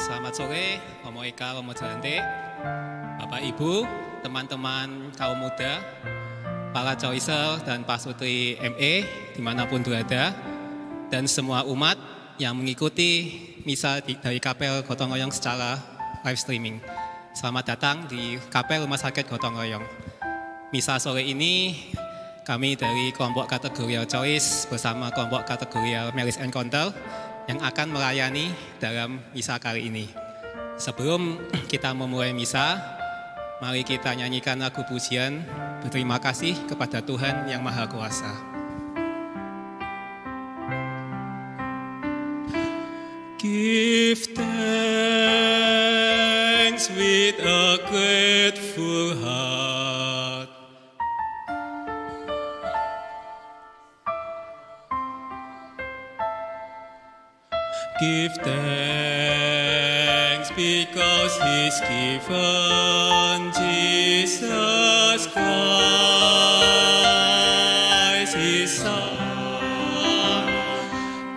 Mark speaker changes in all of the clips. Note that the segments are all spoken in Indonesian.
Speaker 1: Selamat sore, Romo Eka, Romo Jalante, Bapak Ibu, teman-teman kaum muda, para choicer dan pasutri ME dimanapun berada, dan semua umat yang mengikuti misa dari Kapel Gotong Royong secara live streaming. Selamat datang di Kapel Rumah Sakit Gotong Royong. Misa sore ini kami dari kelompok kategorial Choice bersama kelompok kategorial Marriage Encounter yang akan melayani dalam misa kali ini. Sebelum kita memulai misa, mari kita nyanyikan lagu pujian berterima kasih kepada Tuhan yang Maha Kuasa. Give thanks with a grateful heart. Give thanks because He's given Jesus Christ, His Son.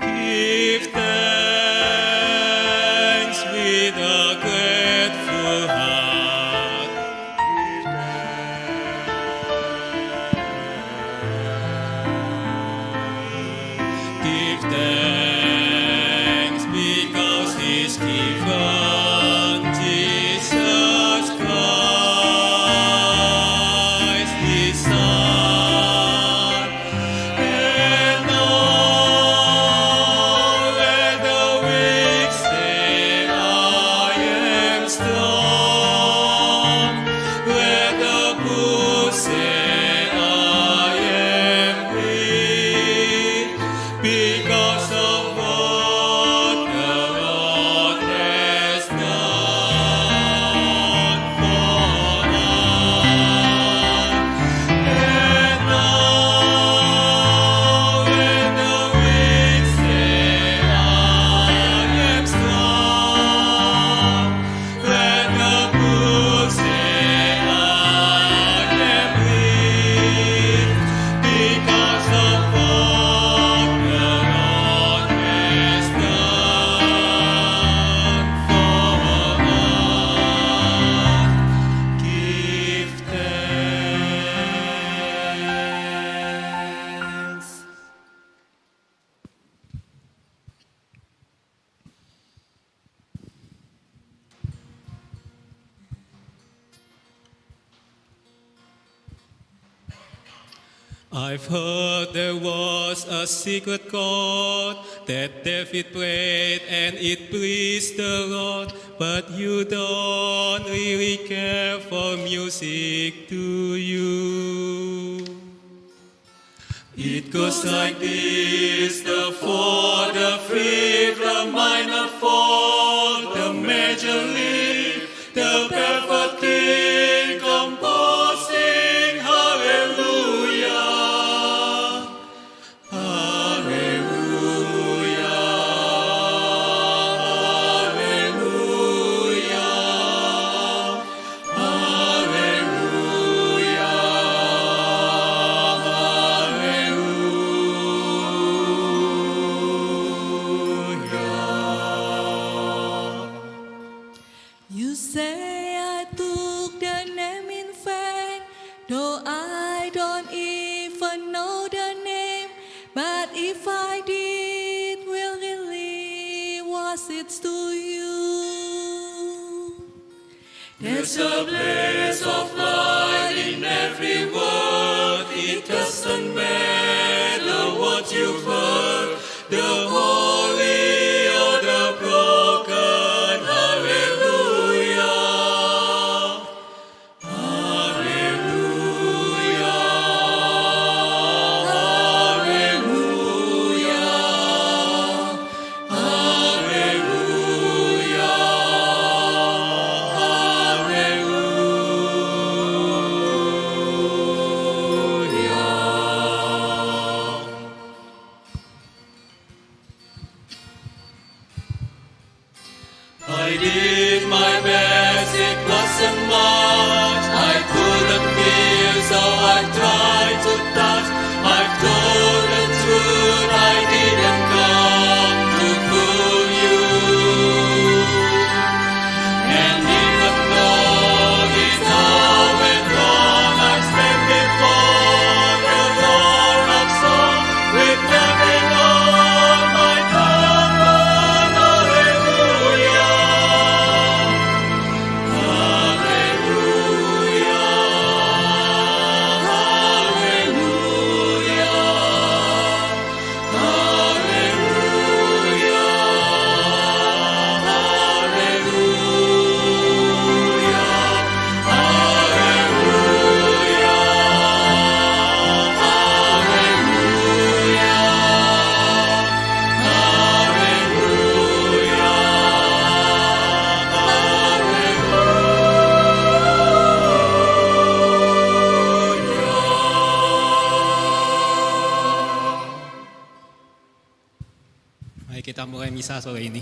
Speaker 1: Give thanks with a grateful heart. Give thanks because He's given Jesus Christ, His Son. And now let the weak say, I am strong. Let the poor say, I am weak. Because of what the Lord has done for us. And now let the weak say, I am strong. Let the poor say, I am weak. Because of what the Lord has done for us. Give thanks. I've heard there was a secret chord that David played and it pleased the Lord. But you don't really care for music, do you? It goes like this: the four, the fifth, the minor four, the major lead, the barefoot king composing hallelujah. Hallelujah, hallelujah, hallelujah.
Speaker 2: You say I took the name in vain, though I don't even know the name. But if I did, willingly was it to you?
Speaker 1: There's a blaze of light in every word. It doesn't matter what you've heard, the holy or the broken. Hallelujah, hallelujah, hallelujah, hallelujah. I did my best, it wasn't much. I couldn't feel, so I tried to touch. I've told the truth, I didn't come to fool you. Mari kita mulai misa sore ini.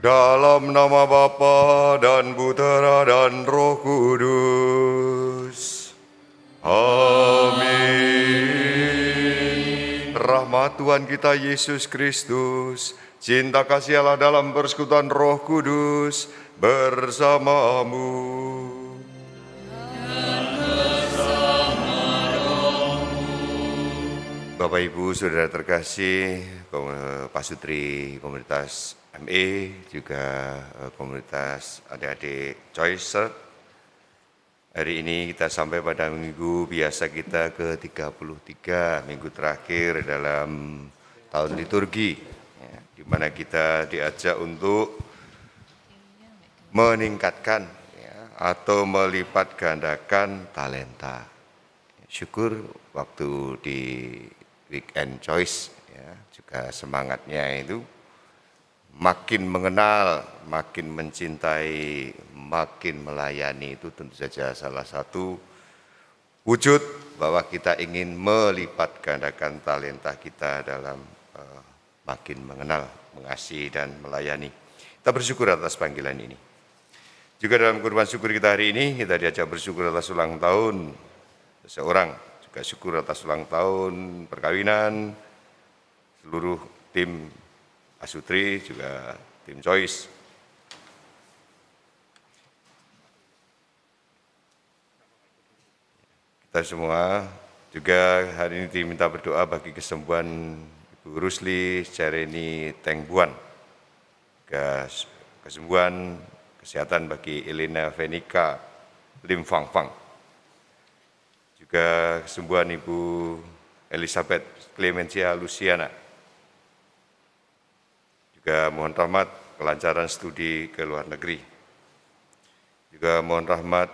Speaker 3: Dalam nama Bapa dan Putera dan Roh Kudus. Amin. Rahmat Tuhan kita Yesus Kristus, cinta kasih Allah dalam persekutuan Roh Kudus bersamamu. Bapak Ibu Saudara terkasih, Pasutri komunitas ME, juga komunitas adik-adik Choice. Hari ini kita sampai pada minggu biasa kita ke-33, minggu terakhir dalam tahun liturgi, ya, di mana kita diajak untuk meningkatkan atau melipat gandakan talenta. Syukur waktu di Weekend Choice, ya, juga semangatnya itu makin mengenal, makin mencintai, makin melayani. Itu tentu saja salah satu wujud bahwa kita ingin melipat gandakan talenta kita dalam makin mengenal, mengasihi dan melayani. Kita bersyukur atas panggilan ini. Juga dalam kurban syukur kita hari ini, kita diajak bersyukur atas ulang tahun seseorang, juga syukur atas ulang tahun perkawinan seluruh tim Pasutri, juga tim Choice. Kita semua juga hari ini diminta berdoa bagi kesembuhan Ibu Rusli Cereni Tengbuan, juga kesembuhan kesehatan bagi Elena Venika Lim Fang Fang, juga kesembuhan Ibu Elizabeth Clemencia Luciana. Juga mohon rahmat kelancaran studi ke luar negeri. Juga mohon rahmat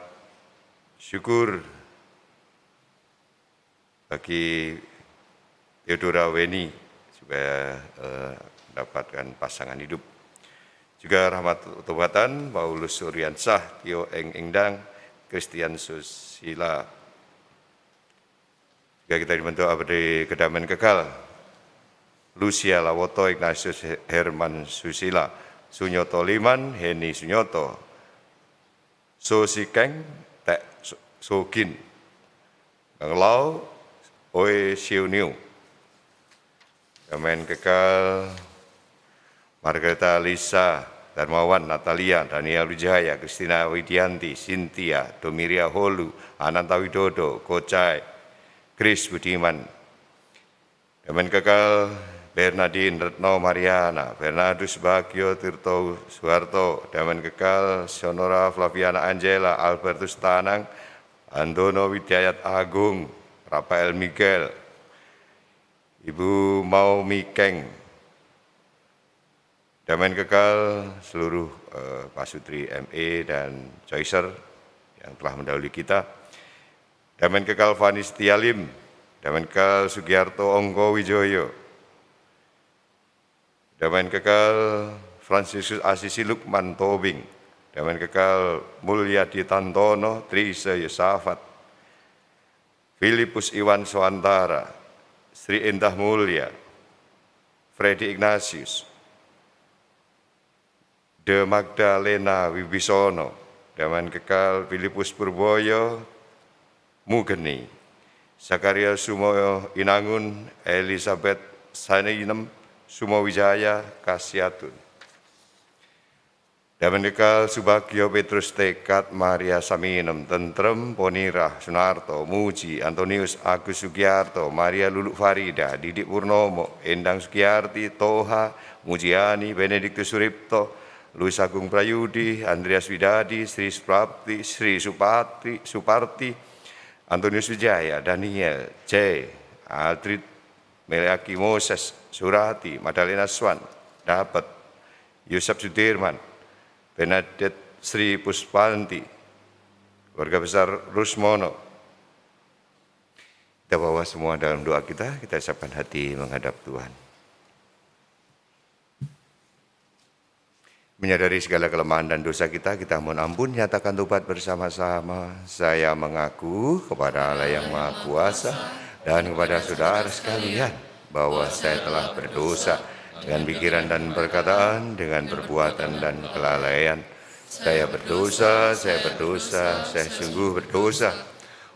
Speaker 3: syukur bagi Theodora Weni supaya mendapatkan pasangan hidup. Juga rahmat utobatan Paulus Suryansah, Tio Eng Engdang, Christian Susila. Juga kita dibentuk abadi kedamaian kekal. Lucia Lawoto, Ignatius Herman Susila, Sunyoto Liman, Heni Sunyoto, So Sikeng, Tek Sogin, Kang Lau, Oe Siu Niu, Kemen Kekal, Margareta Lisa, Darmawan, Natalia, Daniel Wijaya, Kristina Widianti, Cynthia, Domiria Holu, Ananta Widodo, Kocai, Chris Budiman, Kemen Kekal, Bernadine Retno Mariana, Bernardus Bagio Tirto Suharto, Damen Kekal, Sonora Flaviana Angela, Albertus Tanang, Andono Widayat Agung, Rafael Miguel, Ibu Mau Mikeng, Damen Kekal, seluruh Pasutri ME dan Choicer yang telah mendahului kita, Damen Kekal Fani Setialim, Damen Kekal Sugiarto Ongko Wijoyo, Damen Kekal Fransiskus Asisi Lukman Tobing, Damen Kekal Mulyadi Tantono, Trisa Yosafat, Filipus Iwan Swantara, Sri Indah Mulya, Freddy Ignatius, De Magdalena Wibisono, Damen Kekal Filipus Purboyo, Mugeni, Sakaria Sumoyo Inangun, Elizabeth Saninem, Sumo Wijaya Kasyatun, Damen Kekal Subagio Petrus Tekat, Maria Saminem, Tentrem Ponirah Sunarto, Muji, Antonius Agus Sugiarto, Maria Luluk Farida, Didik Purnomo, Endang Sugiyarti, Toha, Mujiani, Benediktus Suripto, Luis Agung Prayudi, Andreas Widadi, Sri Suprapti, Sri Suparti, Antonius Wijaya, Daniel, C, Aldrid, Meleaki Moses, Surati, Madalena Swan, Dapat, Yusuf Sudirman, Benadet Sri Puspanti, keluarga besar Rusmono. Kita bawa semua dalam doa kita siapkan hati menghadap Tuhan. Menyadari segala kelemahan dan dosa kita mohon ampun, nyatakan tobat bersama-sama. Saya mengaku kepada Allah yang Maha Kuasa dan kepada saudara sekalian bahwa saya telah berdosa dengan pikiran dan perkataan, dengan perbuatan dan kelalaian. Saya berdosa, saya sungguh berdosa.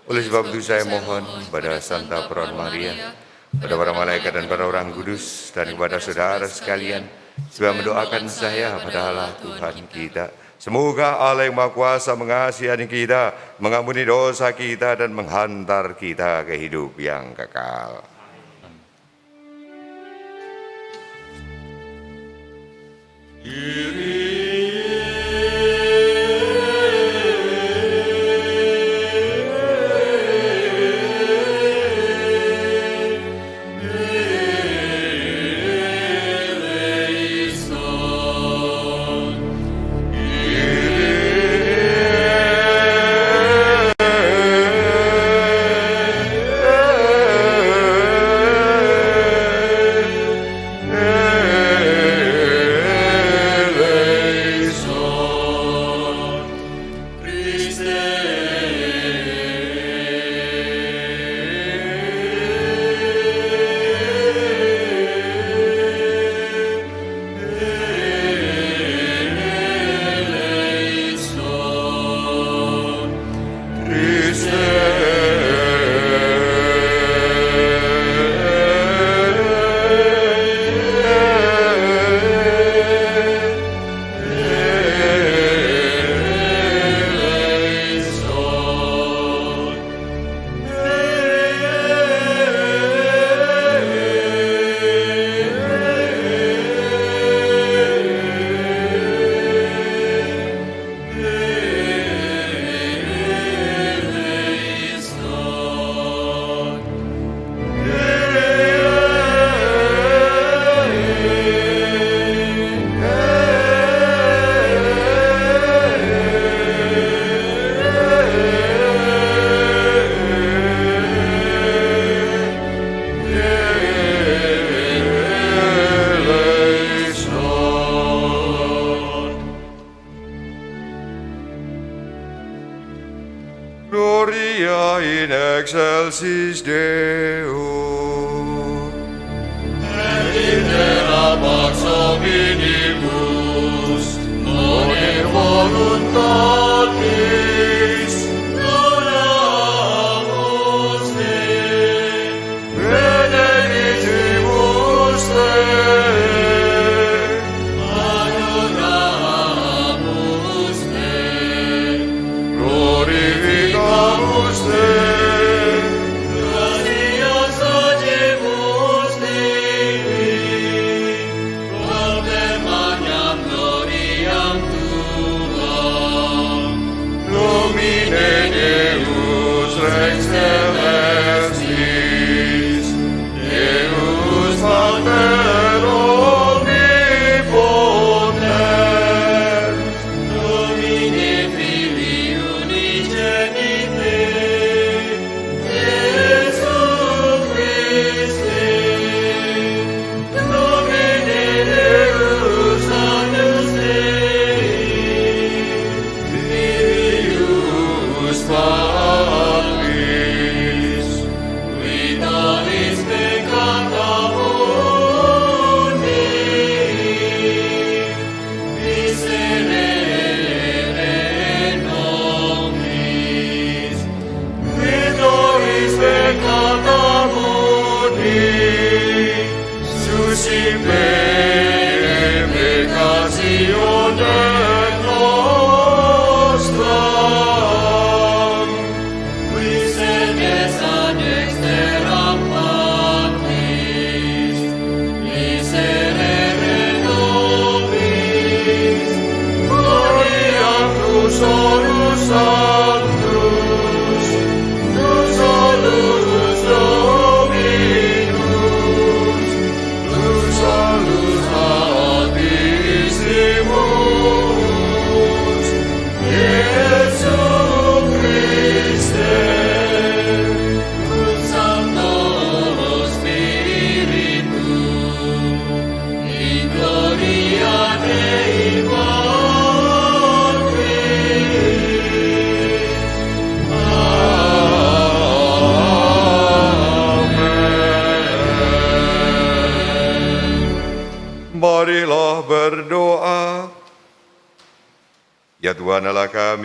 Speaker 3: Oleh sebab itu saya mohon kepada Santa Peron Maria, kepada para malaikat dan para orang kudus, dan kepada saudara sekalian, supaya mendoakan saya pada Allah Tuhan kita. Semoga Allah yang Maha Kuasa mengasihani kita, mengampuni dosa kita, dan menghantar kita ke hidup yang kekal. Gloria in excelsis Deo.
Speaker 4: Et in terra pax hominibus, bone voluntatis, loramus Te, benedicibus Te, adoramus Te, glorificamus Te, gratias agemus Dei.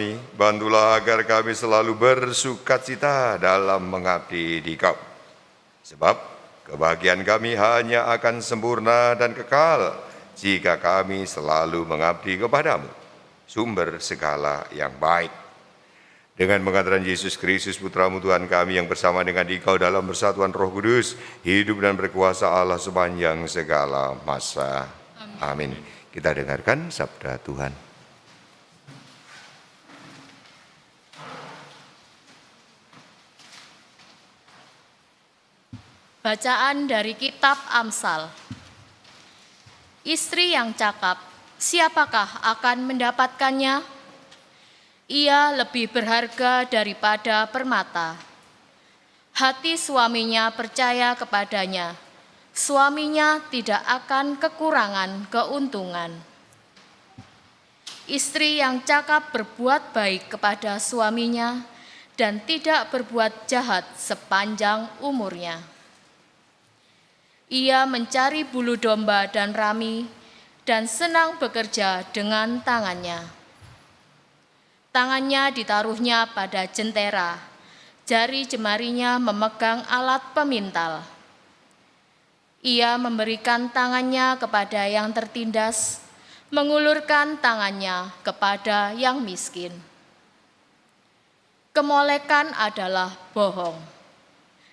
Speaker 3: kami, bantulah agar kami selalu bersukacita dalam mengabdi di Kau. Sebab kebahagiaan kami hanya akan sempurna dan kekal jika kami selalu mengabdi kepadamu, sumber segala yang baik. Dengan pengantara Yesus Kristus Putramu Tuhan kami yang bersama dengan Dikau dalam persatuan Roh Kudus, hidup dan berkuasa Allah sepanjang segala masa. Amin. Kita dengarkan sabda Tuhan.
Speaker 5: Bacaan dari Kitab Amsal. Istri yang cakap, siapakah akan mendapatkannya? Ia lebih berharga daripada permata. Hati suaminya percaya kepadanya. Suaminya tidak akan kekurangan keuntungan. Istri yang cakap berbuat baik kepada suaminya dan tidak berbuat jahat sepanjang umurnya. Ia mencari bulu domba dan rami dan senang bekerja dengan tangannya. Tangannya ditaruhnya pada jentera, jari jemarinya memegang alat pemintal. Ia memberikan tangannya kepada yang tertindas, mengulurkan tangannya kepada yang miskin. Kemolekan adalah bohong,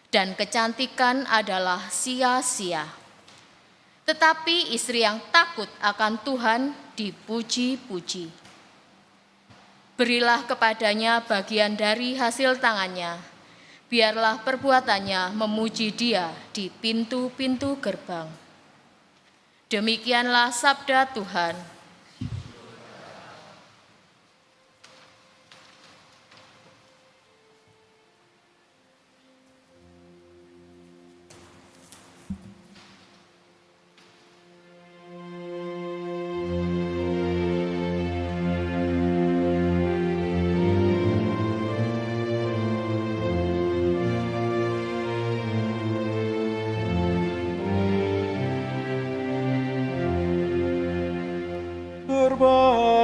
Speaker 5: dan kecantikan adalah sia-sia. Tetapi istri yang takut akan Tuhan dipuji-puji. Berilah kepadanya bagian dari hasil tangannya, biarlah perbuatannya memuji Dia di pintu-pintu gerbang. Demikianlah sabda Tuhan.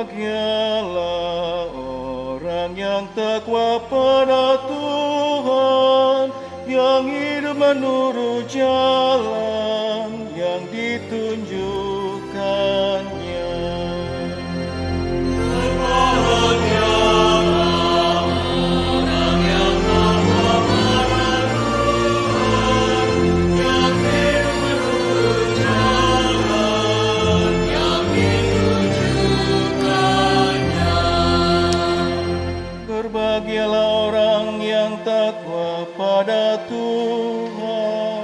Speaker 6: Berbahagialah orang yang takwa pada Tuhan, yang hidup menurut jalan yang ditunjukkannya. Berbahagialah orang yang takwa pada Tuhan,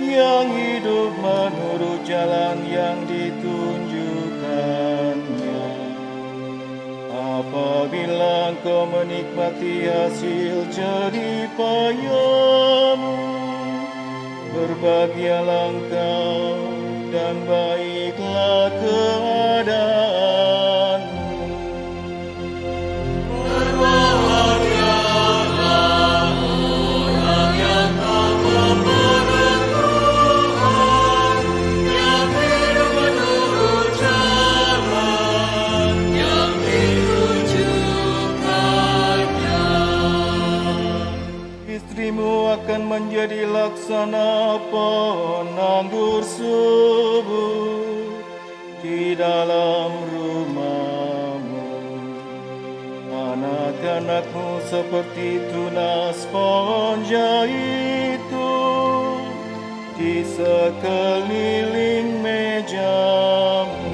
Speaker 6: yang hidup menurut jalan yang ditunjukkannya. Apabila engkau menikmati hasil jerih payahmu, berbahagialah engkau dan baiklah keadaanmu. Istrimu akan menjadi laksana pohon anggur subur di dalam rumahmu. Anak-anakmu seperti tunas pohon zaitun di sekeliling mejamu.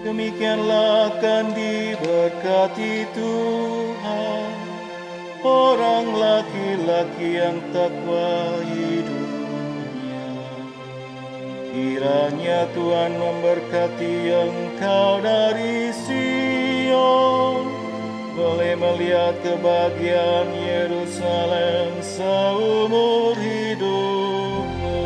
Speaker 6: Demikianlah akan diberkati Tuhan orang laki-laki yang takwa hidupnya. Kiranya Tuhan memberkati engkau dari Sion, boleh melihat kebahagiaan Yerusalem seumur hidupmu.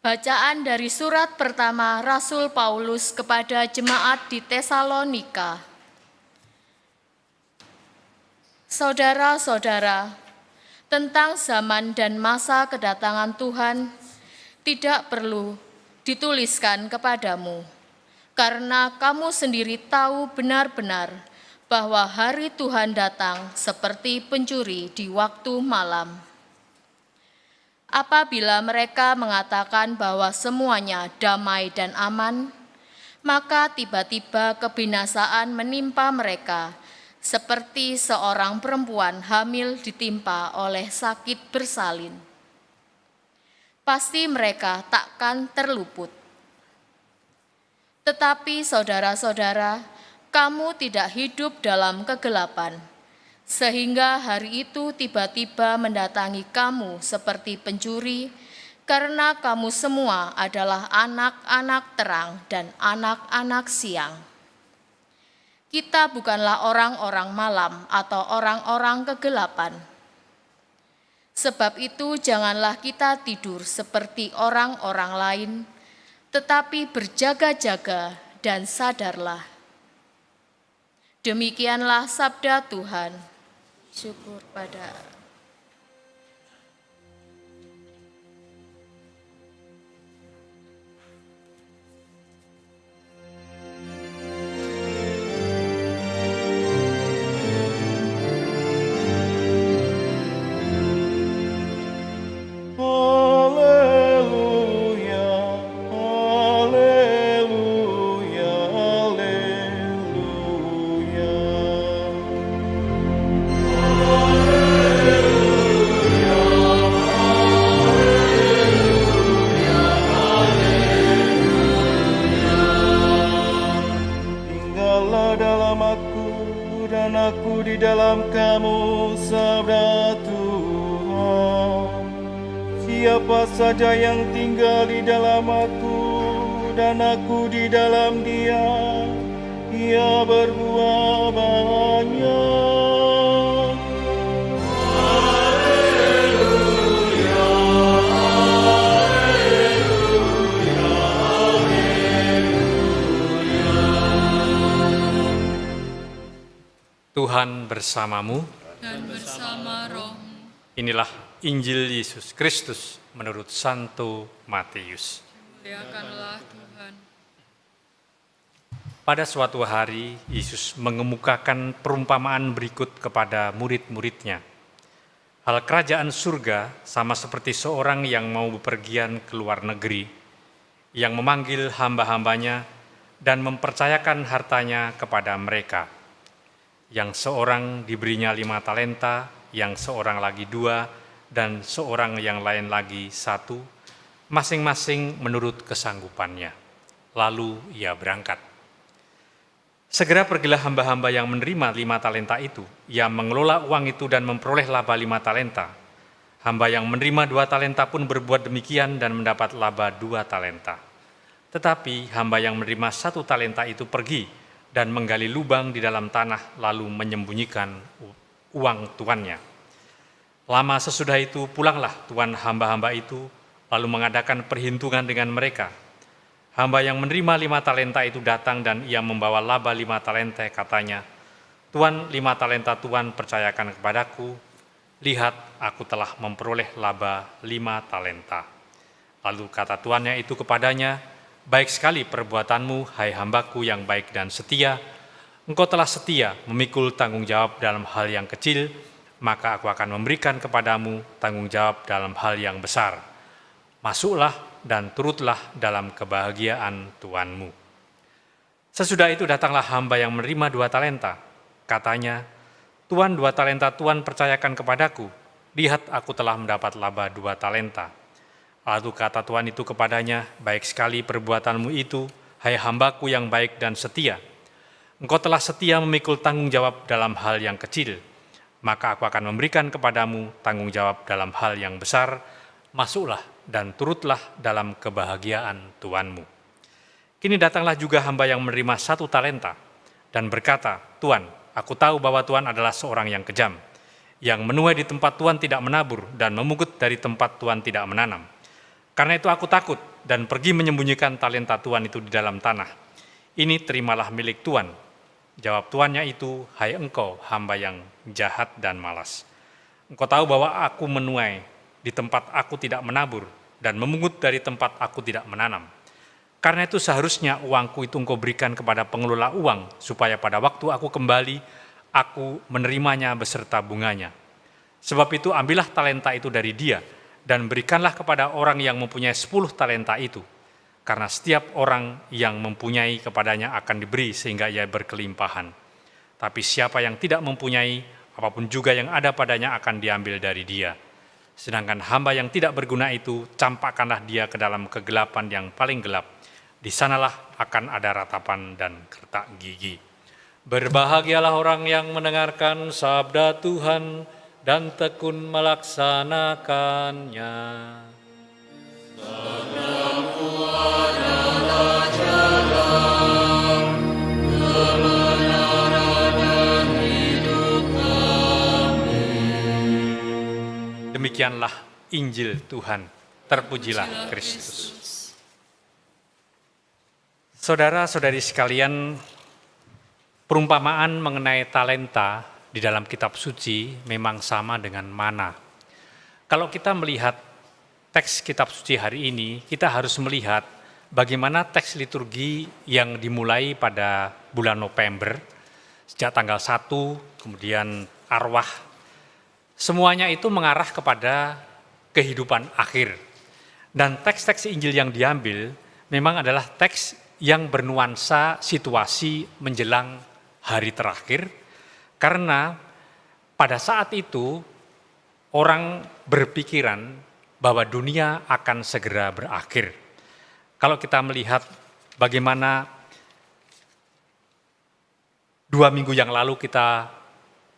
Speaker 5: Bacaan dari surat pertama Rasul Paulus kepada jemaat di Tesalonika. Saudara-saudara, tentang zaman dan masa kedatangan Tuhan tidak perlu dituliskan kepadamu, karena kamu sendiri tahu benar-benar bahwa hari Tuhan datang seperti pencuri di waktu malam. Apabila mereka mengatakan bahwa semuanya damai dan aman, maka tiba-tiba kebinasaan menimpa mereka, seperti seorang perempuan hamil ditimpa oleh sakit bersalin. Pasti mereka takkan terluput. Tetapi saudara-saudara, kamu tidak hidup dalam kegelapan, sehingga hari itu tiba-tiba mendatangi kamu seperti pencuri, karena kamu semua adalah anak-anak terang dan anak-anak siang. Kita bukanlah orang-orang malam atau orang-orang kegelapan. Sebab itu janganlah kita tidur seperti orang-orang lain, tetapi berjaga-jaga dan sadarlah. Demikianlah sabda Tuhan. Syukur pada
Speaker 6: Haleluya, haleluya, haleluya. Tinggallah dalam aku dan aku di dalam kamu, sabda Tuhan. Siapa saja yang tinggal di dalam aku dan aku di dalam dia, ia berbuah banyak.
Speaker 7: Tuhan bersamamu.
Speaker 2: dan bersama rohmu.
Speaker 7: Inilah Injil Yesus Kristus menurut Santo Matius.
Speaker 2: Muliakanlah Tuhan.
Speaker 7: Pada suatu hari, Yesus mengemukakan perumpamaan berikut kepada murid-muridnya. Hal kerajaan surga sama seperti seorang yang mau bepergian ke luar negeri, yang memanggil hamba-hambanya dan mempercayakan hartanya kepada mereka. Yang seorang diberinya 5 talenta, yang seorang lagi 2, dan seorang yang lain lagi 1, masing-masing menurut kesanggupannya. Lalu ia berangkat. Segera pergilah hamba-hamba yang menerima 5 talenta itu. Ia mengelola uang itu dan memperoleh laba 5 talenta. Hamba yang menerima 2 talenta pun berbuat demikian dan mendapat laba 2 talenta. Tetapi hamba yang menerima 1 talenta itu pergi dan menggali lubang di dalam tanah lalu menyembunyikan uang tuannya. Lama sesudah itu pulanglah tuan hamba-hamba itu lalu mengadakan perhitungan dengan mereka. Hamba yang menerima 5 talenta itu datang dan ia membawa laba 5 talenta, katanya, "Tuan, 5 talenta Tuan percayakan kepadaku, lihat aku telah memperoleh laba 5 talenta." Lalu kata tuannya itu kepadanya, "Baik sekali perbuatanmu, hai hambaku yang baik dan setia. Engkau telah setia memikul tanggung jawab dalam hal yang kecil, maka aku akan memberikan kepadamu tanggung jawab dalam hal yang besar. Masuklah dan turutlah dalam kebahagiaan Tuanmu." Sesudah itu datanglah hamba yang menerima 2 talenta. Katanya, "Tuan, 2 talenta Tuan percayakan kepadaku. Lihat aku telah mendapat laba 2 talenta." Lalu kata tuan itu kepadanya, "Baik sekali perbuatanmu itu, hai hambaku yang baik dan setia. Engkau telah setia memikul tanggung jawab dalam hal yang kecil, maka aku akan memberikan kepadamu tanggung jawab dalam hal yang besar. Masuklah dan turutlah dalam kebahagiaan Tuanmu." Kini datanglah juga hamba yang menerima 1 talenta dan berkata, "Tuan, aku tahu bahwa Tuan adalah seorang yang kejam, yang menuai di tempat Tuan tidak menabur dan memungut dari tempat Tuan tidak menanam. Karena itu aku takut dan pergi menyembunyikan talenta Tuan itu di dalam tanah. Ini terimalah milik Tuan. Jawab tuannya itu, hai engkau hamba yang jahat dan malas. Engkau tahu bahwa aku menuai di tempat aku tidak menabur dan memungut dari tempat aku tidak menanam. Karena itu seharusnya uangku itu engkau berikan kepada pengelola uang, supaya pada waktu aku kembali, aku menerimanya beserta bunganya. Sebab itu ambillah talenta itu dari dia, dan berikanlah kepada orang yang mempunyai 10 talenta itu. Karena setiap orang yang mempunyai kepadanya akan diberi sehingga ia berkelimpahan. Tapi siapa yang tidak mempunyai, apapun juga yang ada padanya akan diambil dari dia. Sedangkan hamba yang tidak berguna itu, campakkanlah dia ke dalam kegelapan yang paling gelap. Di sanalah akan ada ratapan dan kertak gigi. Berbahagialah orang yang mendengarkan sabda Tuhan dan tekun melaksanakannya. Demikianlah Injil Tuhan. Terpujilah Kristus. Saudara-saudari sekalian, perumpamaan mengenai talenta di dalam kitab suci memang sama dengan mana. Kalau kita melihat teks kitab suci hari ini, kita harus melihat bagaimana teks liturgi yang dimulai pada bulan November, sejak tanggal 1, kemudian arwah, semuanya itu mengarah kepada kehidupan akhir. Dan teks-teks Injil yang diambil memang adalah teks yang bernuansa situasi menjelang hari terakhir, karena pada saat itu orang berpikiran bahwa dunia akan segera berakhir. Kalau kita melihat bagaimana 2 minggu yang lalu kita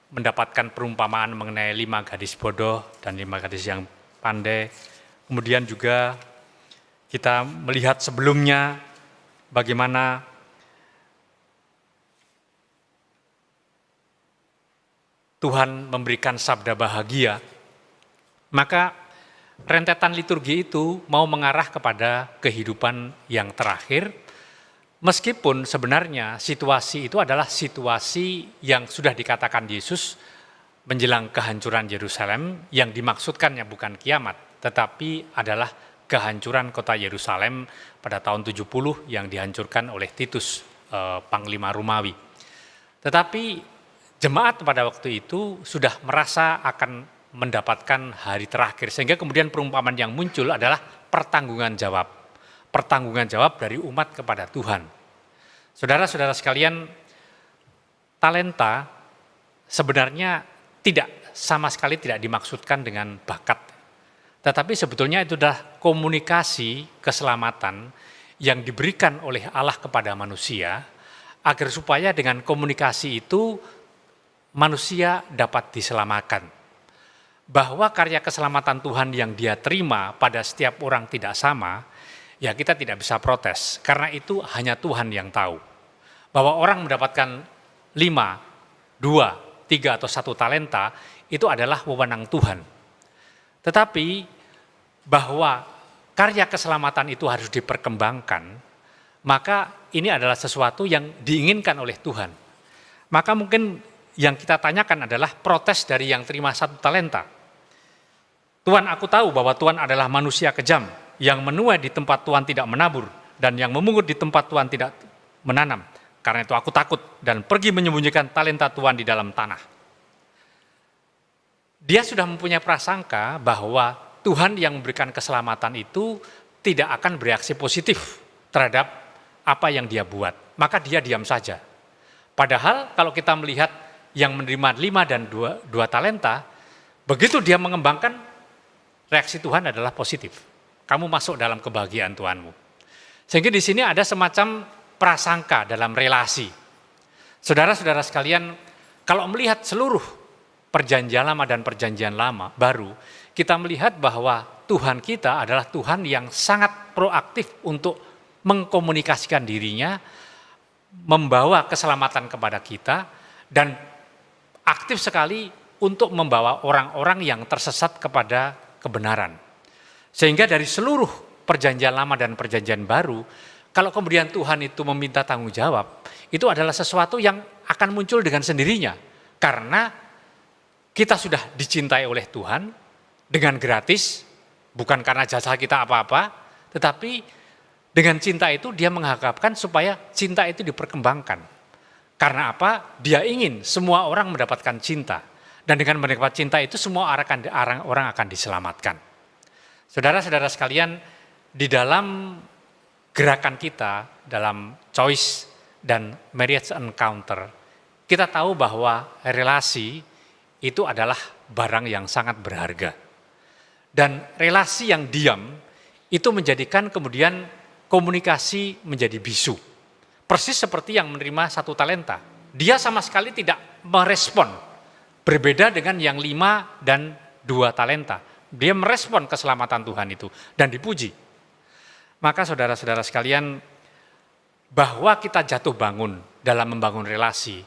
Speaker 7: mendapatkan perumpamaan mengenai 5 gadis bodoh dan 5 gadis yang pandai. Kemudian juga kita melihat sebelumnya bagaimana Tuhan memberikan sabda bahagia. Maka rentetan liturgi itu mau mengarah kepada kehidupan yang terakhir, meskipun sebenarnya situasi itu adalah situasi yang sudah dikatakan Yesus menjelang kehancuran Yerusalem, yang dimaksudkannya bukan kiamat, tetapi adalah kehancuran kota Yerusalem pada tahun 70 yang dihancurkan oleh Titus, Panglima Romawi. Tetapi jemaat pada waktu itu sudah merasa akan mendapatkan hari terakhir, sehingga kemudian perumpamaan yang muncul adalah pertanggungan jawab. Pertanggungan jawab dari umat kepada Tuhan. Saudara-saudara sekalian, talenta sebenarnya sama sekali tidak dimaksudkan dengan bakat. Tetapi sebetulnya itu adalah komunikasi keselamatan yang diberikan oleh Allah kepada manusia, agar supaya dengan komunikasi itu manusia dapat diselamatkan. Bahwa karya keselamatan Tuhan yang dia terima pada setiap orang tidak sama, ya kita tidak bisa protes, karena itu hanya Tuhan yang tahu. Bahwa orang mendapatkan 5, 2, 3 atau 1 talenta, itu adalah wewenang Tuhan. Tetapi bahwa karya keselamatan itu harus diperkembangkan, maka ini adalah sesuatu yang diinginkan oleh Tuhan. Maka mungkin yang kita tanyakan adalah protes dari yang terima 1 talenta. Tuhan, aku tahu bahwa Tuhan adalah manusia kejam, yang menuai di tempat Tuhan tidak menabur, dan yang memungut di tempat Tuhan tidak menanam. Karena itu aku takut dan pergi menyembunyikan talenta Tuhan di dalam tanah. Dia sudah mempunyai prasangka bahwa Tuhan yang memberikan keselamatan itu tidak akan bereaksi positif terhadap apa yang dia buat. Maka dia diam saja. Padahal kalau kita melihat yang menerima 5 dan 2 talenta, begitu dia mengembangkan, reaksi Tuhan adalah positif. Kamu masuk dalam kebahagiaan Tuhanmu. Sehingga di sini ada semacam prasangka dalam relasi. Saudara-saudara sekalian, kalau melihat seluruh perjanjian lama dan perjanjian lama baru, kita melihat bahwa Tuhan kita adalah Tuhan yang sangat proaktif untuk mengkomunikasikan dirinya, membawa keselamatan kepada kita, dan aktif sekali untuk membawa orang-orang yang tersesat kepada kebenaran. Sehingga dari seluruh Perjanjian Lama dan Perjanjian Baru, kalau kemudian Tuhan itu meminta tanggung jawab, itu adalah sesuatu yang akan muncul dengan sendirinya. Karena kita sudah dicintai oleh Tuhan dengan gratis, bukan karena jasa kita apa-apa, tetapi dengan cinta itu dia mengharapkan supaya cinta itu diperkembangkan. Karena apa? Dia ingin semua orang mendapatkan cinta. Dan dengan mendapat cinta itu semua orang akan diselamatkan. Saudara-saudara sekalian, di dalam gerakan kita, dalam choice dan marriage encounter, kita tahu bahwa relasi itu adalah barang yang sangat berharga. Dan relasi yang diam itu menjadikan kemudian komunikasi menjadi bisu. Persis seperti yang menerima 1 talenta. Dia sama sekali tidak merespon. Berbeda dengan yang 5 dan 2 talenta. Dia merespon keselamatan Tuhan itu dan dipuji. Maka saudara-saudara sekalian, bahwa kita jatuh bangun dalam membangun relasi,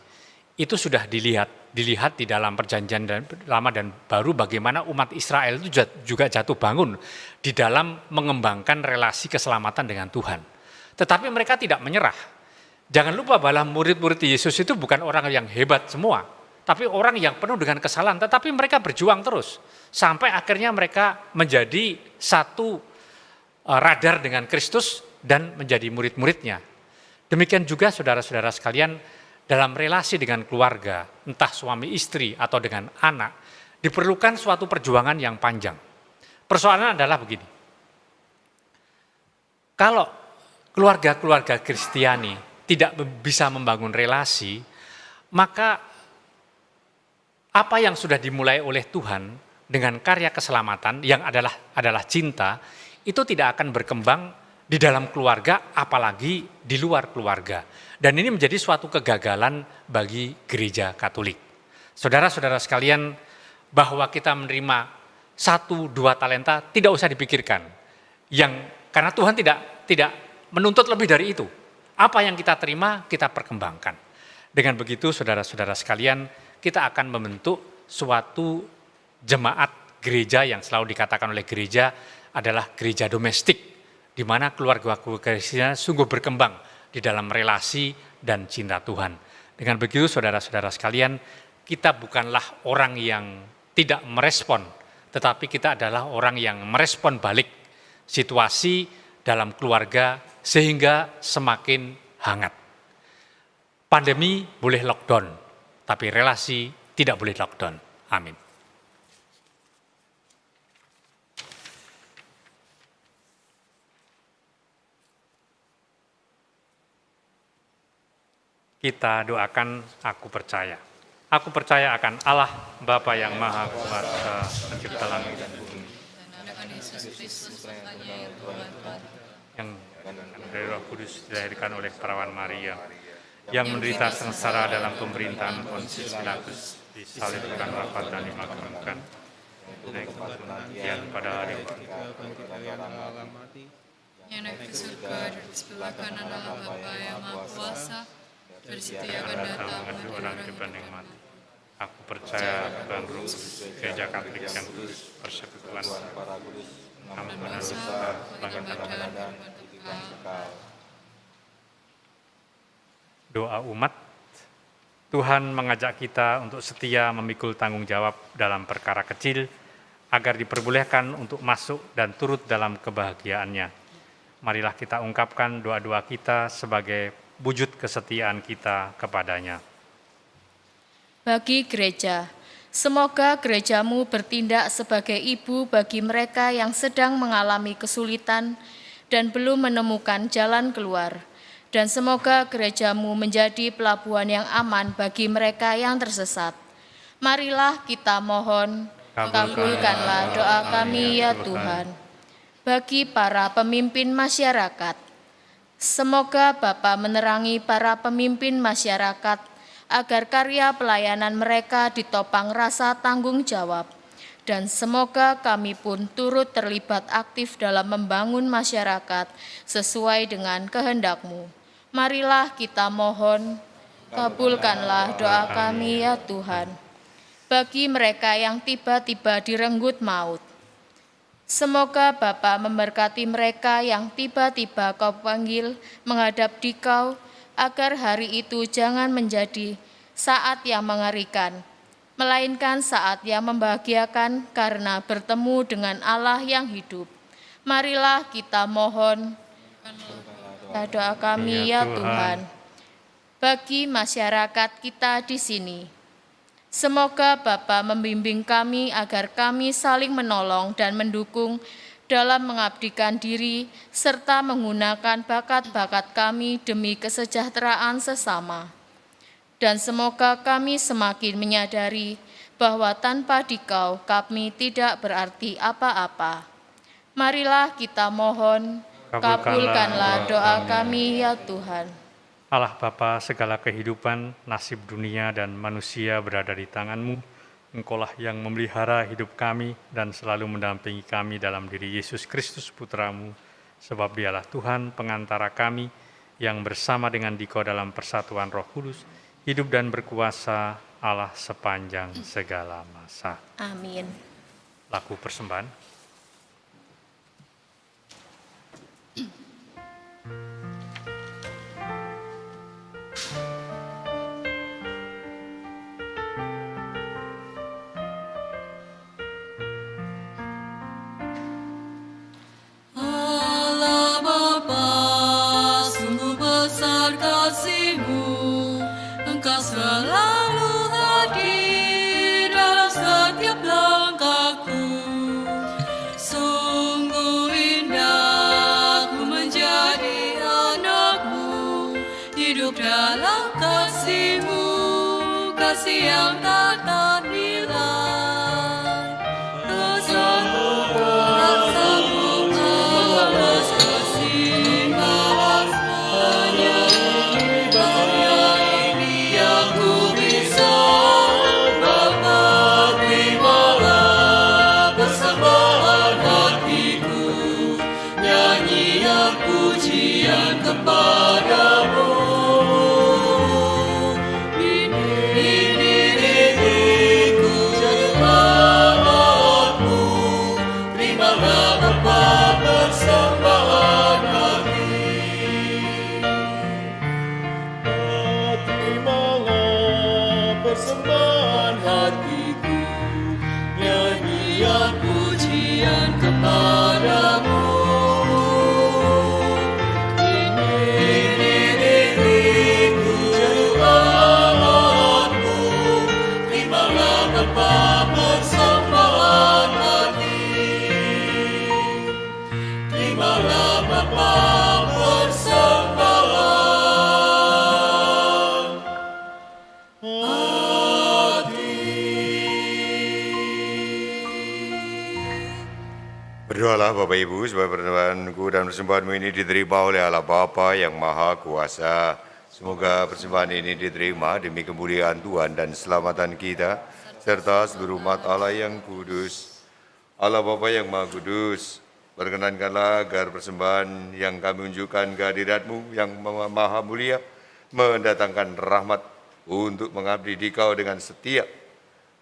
Speaker 7: itu sudah dilihat di dalam Perjanjian Lama dan Baru bagaimana umat Israel itu juga jatuh bangun di dalam mengembangkan relasi keselamatan dengan Tuhan. Tetapi mereka tidak menyerah. Jangan lupa bahwa murid-murid Yesus itu bukan orang yang hebat semua, tapi orang yang penuh dengan kesalahan, tetapi mereka berjuang terus. Sampai akhirnya mereka menjadi satu radar dengan Kristus dan menjadi murid-muridnya. Demikian juga saudara-saudara sekalian, dalam relasi dengan keluarga, entah suami istri atau dengan anak, diperlukan suatu perjuangan yang panjang. Persoalan adalah begini. Kalau keluarga-keluarga Kristiani tidak bisa membangun relasi, maka apa yang sudah dimulai oleh Tuhan dengan karya keselamatan yang adalah cinta, itu tidak akan berkembang di dalam keluarga, apalagi di luar keluarga. Dan ini menjadi suatu kegagalan bagi gereja Katolik. Saudara-saudara sekalian, bahwa kita menerima 1-2 talenta tidak usah dipikirkan. Karena Tuhan tidak menuntut lebih dari itu. Apa yang kita terima, kita perkembangkan. Dengan begitu, saudara-saudara sekalian, kita akan membentuk suatu jemaat gereja yang selalu dikatakan oleh gereja adalah gereja domestik, di mana keluarga-keluarga Kristen sungguh berkembang di dalam relasi dan cinta Tuhan. Dengan begitu saudara-saudara sekalian, kita bukanlah orang yang tidak merespon, tetapi kita adalah orang yang merespon balik situasi dalam keluarga sehingga semakin hangat. Pandemi boleh lockdown, tapi relasi tidak boleh lockdown. Amin. Kita doakan, aku percaya. Aku percaya akan Allah, Bapa yang Maha Kuasa, pencipta langit dan bumi,
Speaker 2: Dan akan Yesus Kristus, Putranya yang Tuhan,
Speaker 7: yang dari Roh Kudus dilahirkan oleh perawan Maria, yang menderita sengsara dalam pemerintahan Pontius Pilatus, disalibkan, wafat dan dimakamkan, naik ke kematian pada hari
Speaker 2: yang naik ke surga dan di sebelah kanan Allah Bapa yang Maha Kuasa, dari situ ia akan datang
Speaker 7: menghadap orang dibanding mati. Aku percaya Tuhan Roh Kudus, Gereja Katolik yang kudus, persekutuan para kudus, ampunan dosa, bangkitan dan kekal. Doa umat. Tuhan mengajak kita untuk setia memikul tanggung jawab dalam perkara kecil agar diperbolehkan untuk masuk dan turut dalam kebahagiaannya. Marilah kita ungkapkan doa-doa kita sebagai wujud kesetiaan kita kepadanya.
Speaker 5: Bagi gereja, semoga gerejamu bertindak sebagai ibu bagi mereka yang sedang mengalami kesulitan dan belum menemukan jalan keluar. Dan semoga gerejamu menjadi pelabuhan yang aman bagi mereka yang tersesat. Marilah kita mohon, kabulkanlah doa kami ya Tuhan. Bagi para pemimpin masyarakat, semoga Bapa menerangi para pemimpin masyarakat agar karya pelayanan mereka ditopang rasa tanggung jawab. Dan semoga kami pun turut terlibat aktif dalam membangun masyarakat sesuai dengan kehendak-Mu. Marilah kita mohon, kabulkanlah doa kami ya Tuhan. Bagi mereka yang tiba-tiba direnggut maut, Semoga Bapa memberkati mereka yang tiba-tiba Kau panggil menghadap Dikau, agar hari itu jangan menjadi saat yang mengerikan, melainkan saat yang membahagiakan karena bertemu dengan Allah yang hidup. Marilah kita mohon doa kami ya Tuhan. Bagi masyarakat kita di sini, semoga Bapa membimbing kami agar kami saling menolong dan mendukung dalam mengabdikan diri serta menggunakan bakat-bakat kami demi kesejahteraan sesama. Dan semoga kami semakin menyadari bahwa tanpa Dikau kami tidak berarti apa-apa. Marilah kita mohon, kabulkanlah doa kami ya Tuhan.
Speaker 7: Allah Bapa segala kehidupan, nasib dunia dan manusia berada di tangan-Mu. Engkaulah yang memelihara hidup kami dan selalu mendampingi kami dalam diri Yesus Kristus Putra-Mu, sebab Dialah Tuhan pengantara kami yang bersama dengan Dikau dalam persatuan Roh Kudus, hidup dan berkuasa Allah sepanjang segala masa.
Speaker 5: Amin.
Speaker 7: Lagu persembahan.
Speaker 2: Allah Bapa, sungguh besar kasih-Mu, Engkau selalu hadir dalam setiap langkahku. Sungguh indah ku menjadi anak-Mu, hidup dalam kasih-Mu, kasih yang tak ternilai.
Speaker 6: Persembahan hatiku, nyanyian pujian kepadamu. Ini diriku, Allahku, terimalah Bapa persembahan hati. Terimalah Bapa persembahan.
Speaker 3: Berdoalah Bapak Ibu supaya persembahanku dan persembahanmu ini diterima oleh Allah Bapa yang Maha Kuasa. Semoga persembahan ini diterima demi kemuliaan Tuhan dan keselamatan kita, serta seluruh umat Allah yang kudus. Allah Bapa yang Maha Kudus, berkenankanlah agar persembahan yang kami unjukkan kehadirat-Mu yang Maha Mulia mendatangkan rahmat untuk mengabdi Dikau dengan setia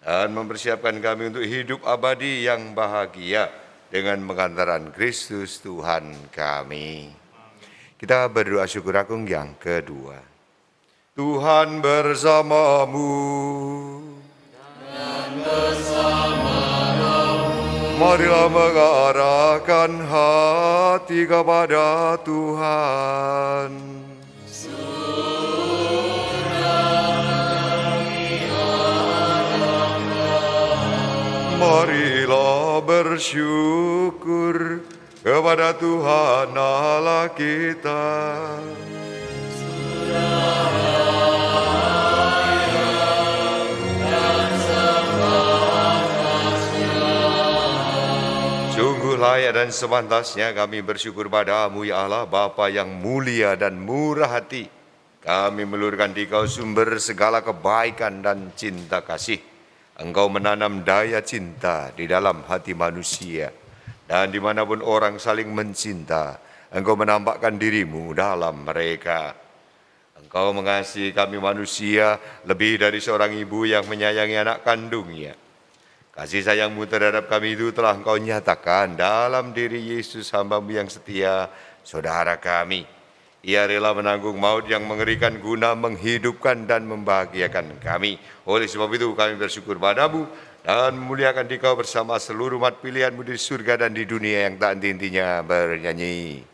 Speaker 3: dan mempersiapkan kami untuk hidup abadi yang bahagia dengan pengantaran Kristus Tuhan kami. Kita berdoa syukur agung yang kedua. Tuhan bersamamu. Dan bersama rohmu. Marilah mengarahkan hati kepada Tuhan. Marilah bersyukur kepada Tuhan Allah kita. Sungguh layak dan sepantasnya kami bersyukur padamu ya Allah Bapa yang mulia dan murah hati. Kami melurkan Dikau sumber segala kebaikan dan cinta kasih. Engkau menanam daya cinta di dalam hati manusia. Dan dimanapun orang saling mencinta, Engkau menampakkan dirimu dalam mereka. Engkau mengasihi kami manusia lebih dari seorang ibu yang menyayangi anak kandungnya. Kasih sayangmu terhadap kami itu telah Engkau nyatakan dalam diri Yesus hamba-Mu yang setia, saudara kami. Ia rela menanggung maut yang mengerikan guna menghidupkan dan membahagiakan kami. Oleh sebab itu kami bersyukur padamu dan memuliakan Dikau bersama seluruh umat pilihan-Mu di surga dan di dunia yang tak henti-hentinya bernyanyi.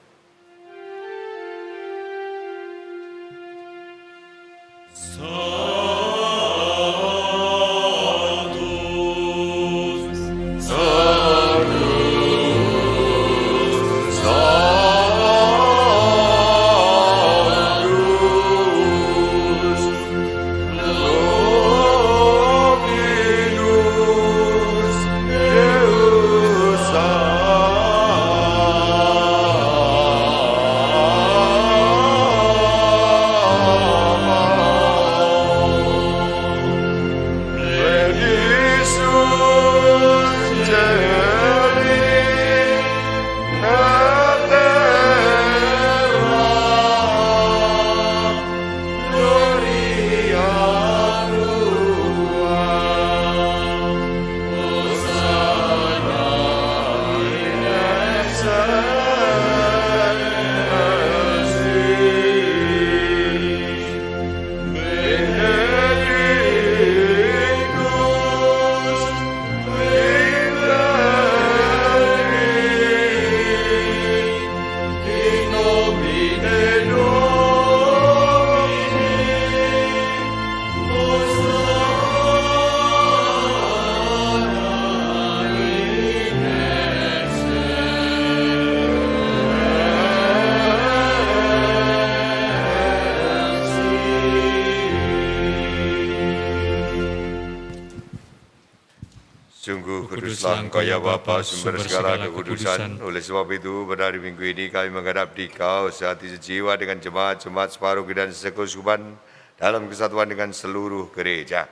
Speaker 3: Sungguh kuduslah Engkau ya Bapa, sumber segala kekudusan. Oleh sebab itu, pada hari Minggu ini kami menghadap Dikau sehati sejiwa dengan jemaat-jemaat separuh dan sekuskupan dalam kesatuan dengan seluruh gereja.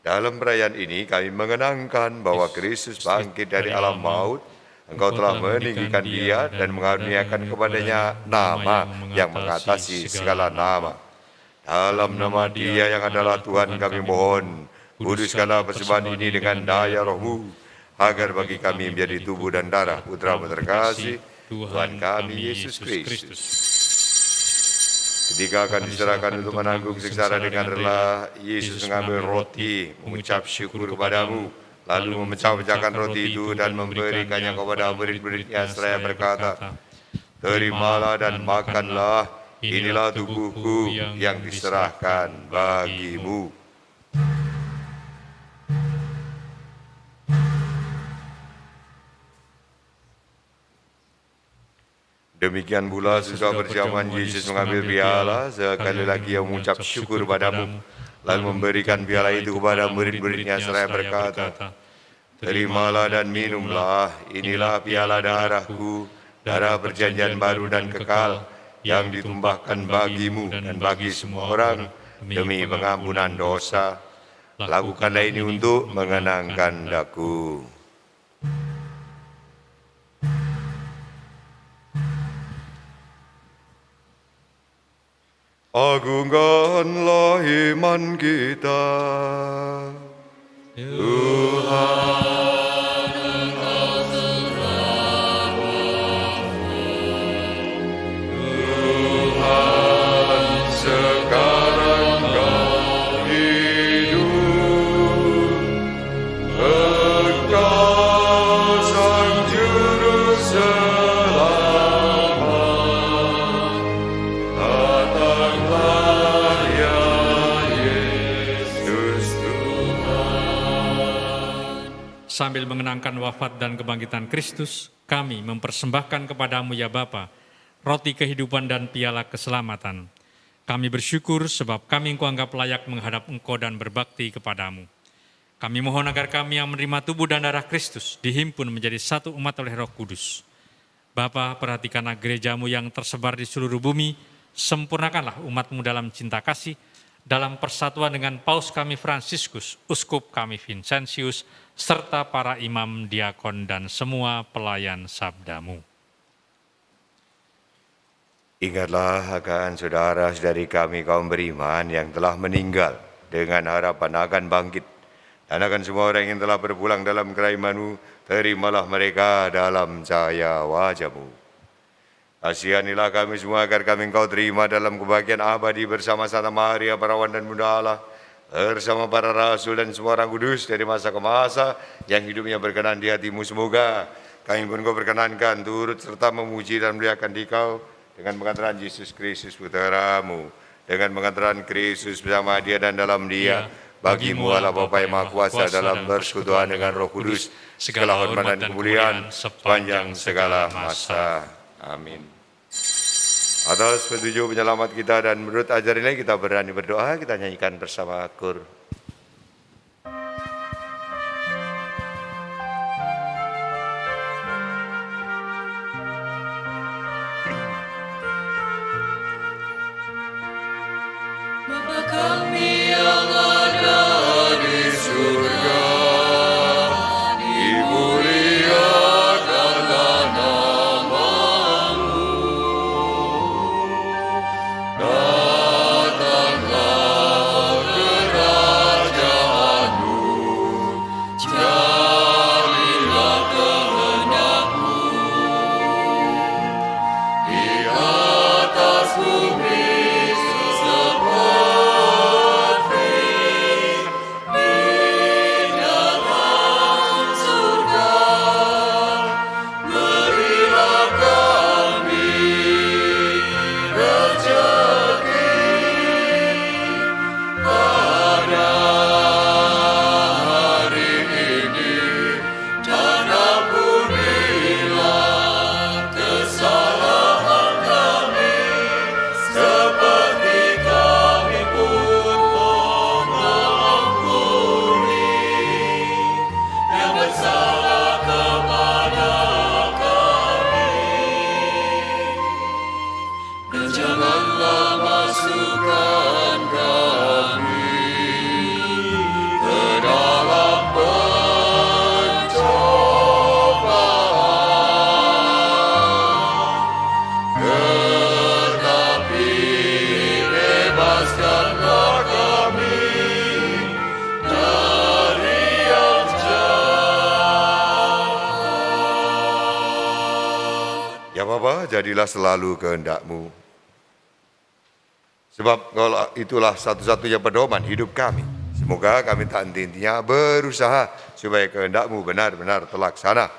Speaker 3: Dalam perayaan ini kami mengenangkan bahwa Kristus bangkit dari alam maut. Engkau telah meninggikan Dia dan mengaruniakan kepadanya nama yang mengatasi segala nama. Dalam nama Dia yang adalah Tuhan kami mohon, kuduskanlah persembahan ini dengan daya Roh-Mu, agar bagi kami menjadi tubuh dan darah Putra-Mu terkasih, Tuhan kami Yesus Kristus. Ketika akan diserahkan untuk menanggung sengsara dengan rela, Yesus mengambil roti, mengucap syukur kepadamu, lalu memecah-pecahkan roti itu dan memberikannya kepada murid-murid-Nya seraya berkata, "Terimalah dan makanlah, inilah tubuhku yang diserahkan bagimu." Demikian pula sesudah berjamahan Yesus mengambil piala, sekali lagi ia mengucap syukur padamu, lalu memberikan piala itu kepada murid-murid-Nya seraya berkata, "Terimalah dan minumlah, inilah piala darahku, darah perjanjian baru dan kekal, yang ditumpahkan bagimu dan bagi semua orang demi pengampunan dosa. Lakukanlah ini untuk mengenangkan Aku." Agungkanlah iman kita, Tuhan. Tuhan, sekarang Kau hidup, Engkau Sang Juru Selamat. Datanglah ya Yesus Tuhan.
Speaker 7: Sambil mengenangkan wafat dan kebangkitan Kristus, kami mempersembahkan kepadamu ya Bapa, roti kehidupan dan piala keselamatan. Kami bersyukur sebab kami Engkau anggap layak menghadap Engkau dan berbakti kepadamu. Kami mohon agar kami yang menerima tubuh dan darah Kristus dihimpun menjadi satu umat oleh Roh Kudus. Bapa, perhatikanlah gerejamu yang tersebar di seluruh bumi, sempurnakanlah umat-Mu dalam cinta kasih, dalam persatuan dengan Paus kami Fransiskus, Uskup kami Vincentius, serta para imam, diakon, dan semua pelayan sabda-Mu.
Speaker 3: Ingatlah akan saudara-saudari kami kaum beriman yang telah meninggal dengan harapan akan bangkit, Dan akan semua orang yang telah berpulang dalam kerajaan-Mu, terimalah mereka dalam cahaya wajah-Mu. Kasihanilah kami semua agar kami Engkau terima dalam kebahagiaan abadi bersama Santa Maria, Perawan dan Bunda Allah, bersama para rasul dan semua orang kudus dari masa ke masa yang hidupnya berkenan di hati-Mu. Semoga kami pun Kau berkenankan turut serta memuji dan memuliakan Dikau dengan pengantaran Yesus Kristus Putra-Mu, dengan pengantaran Kristus bersama Dia dan dalam Dia. Bagi-Mu Allah Bapa yang Maha Kuasa dalam persekutuan dengan Roh Kudus, segala hormat dan kemuliaan sepanjang segala masa. Amin. Atas petunjuk penyelamat kita dan menurut ajaran ini kita berani berdoa, kita nyanyikan bersama kur.
Speaker 6: Bapa kami yang ada di surga, dimuliakanlah nama-Mu. Datanglah kerajaan-Mu, jadilah kehendak-Mu di atas bumi
Speaker 3: Bapa, jadilah selalu kehendak-Mu. Sebab itulah satu-satunya pedoman hidup kami. Semoga kami tak henti-hentinya berusaha supaya kehendak-Mu benar-benar terlaksana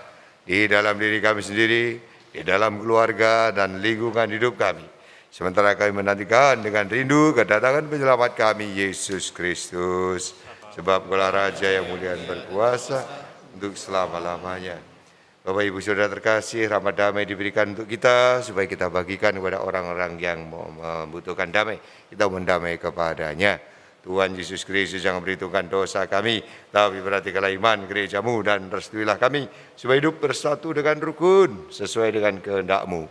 Speaker 3: di dalam diri kami sendiri, di dalam keluarga dan lingkungan hidup kami. Sementara kami menantikan dengan rindu kedatangan penyelamat kami, Yesus Kristus. Sebab Engkaulah Raja yang mulia dan berkuasa untuk selama-lamanya. Bapak Ibu Saudara terkasih, rahmat damai diberikan untuk kita supaya kita bagikan kepada orang-orang yang membutuhkan damai. Kita mendamai kepadanya. Tuhan Yesus Kristus yang memberitahukan dosa kami, tapi perhatikanlah iman gereja-Mu dan restuilah kami supaya hidup bersatu dengan rukun sesuai dengan kehendak-Mu.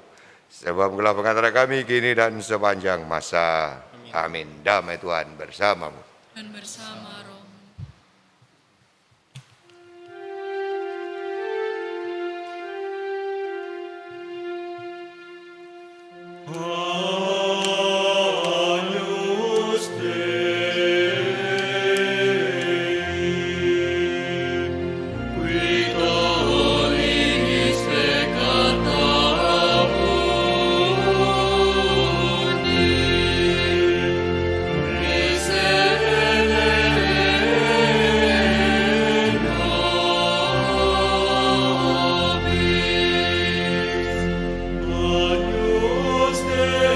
Speaker 3: Sebab Engkaulah pengantara kami kini dan sepanjang masa. Amin. Damai Tuhan bersamamu.
Speaker 2: Dan bersama roh.
Speaker 4: Agnus Dei, qui tollis peccata mundi, miserere nobis. Agnus Dei,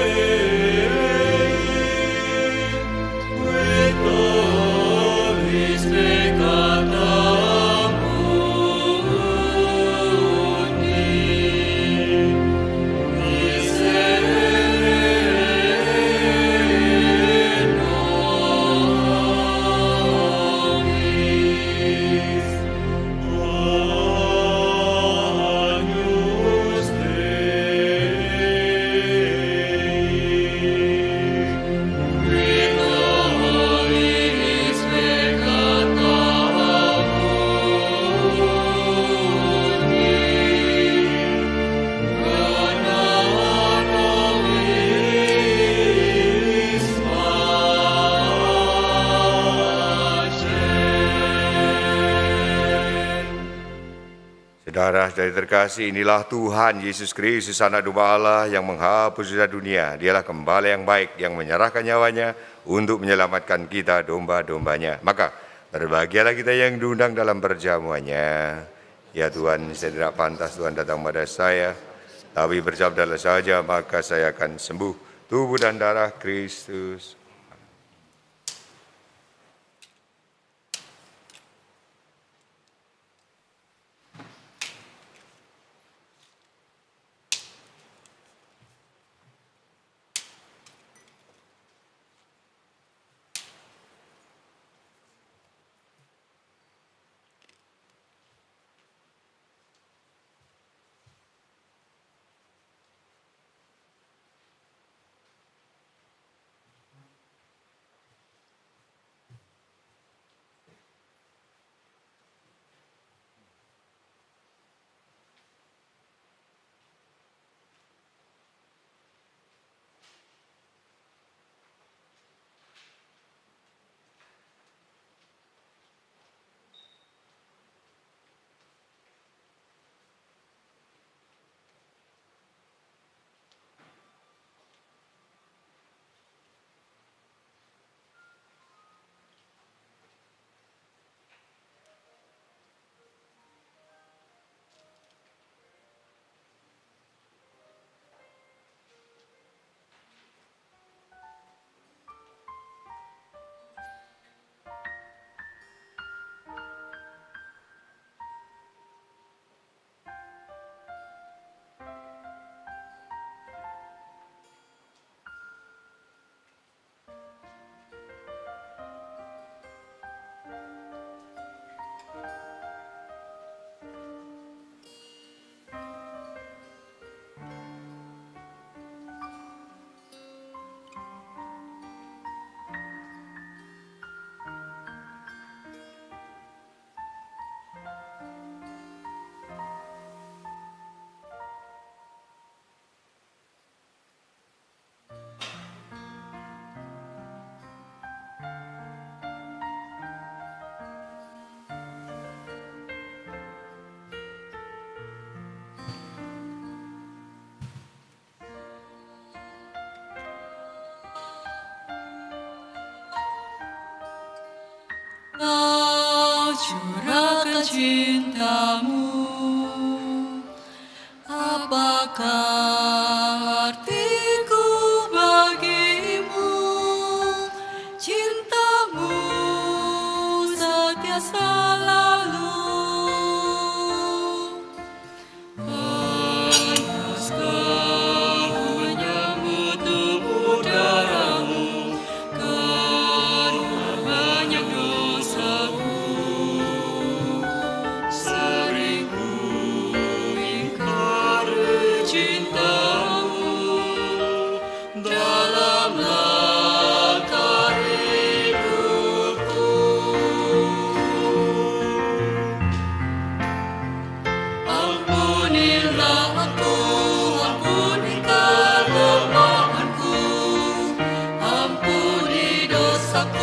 Speaker 3: Darah dari terkasih inilah Tuhan Yesus Kristus, Anak Domba Allah yang menghapus dosa dunia. Dialah gembala yang baik yang menyerahkan nyawanya untuk menyelamatkan kita domba-dombanya. Maka berbahagialah kita yang diundang dalam perjamuannya. Ya Tuhan, saya tidak pantas Tuhan datang pada saya, tapi bersabdalah saja maka saya akan sembuh. Tubuh dan darah Kristus.
Speaker 2: Curahkan cintamu, apakah artiku bagimu? Cintamu setia selalu. Panaskah ku menyambut tubuh darahmu, karena banyak dosaku. Sering ku ingkari cintamu dalam langkah hidupku. Ampunilah aku, ampuni kelemahanku, ampuni dosaku.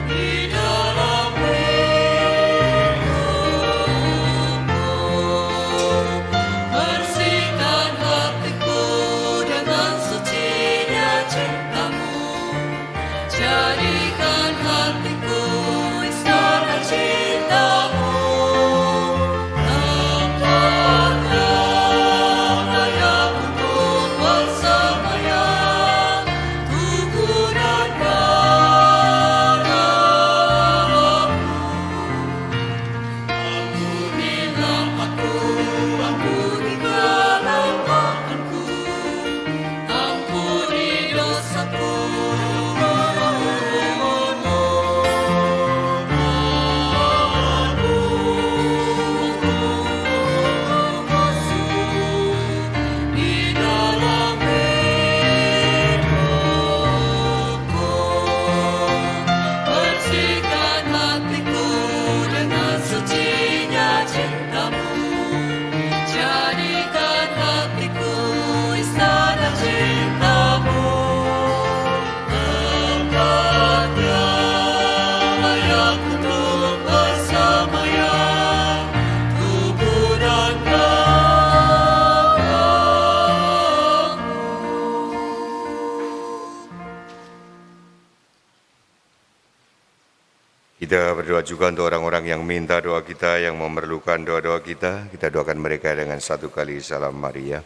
Speaker 2: Di dalam hidupku, bersihkan hatiku dengan sucinya cintamu. Jadikan hatiku istana cintamu. Tempatnya layak untuk bersemayam, tubuh dan darahmu. Ampunilah aku, ampuni kelemahanku, ampuni dosaku. Di dalam hidupku, bersihkan hatiku dengan sucinya cintamu. Jadikan hatiku istana cintamu.
Speaker 3: kita berdoa juga untuk orang-orang yang minta doa kita, yang memerlukan doa-doa kita. Kita doakan mereka dengan satu kali salam Maria.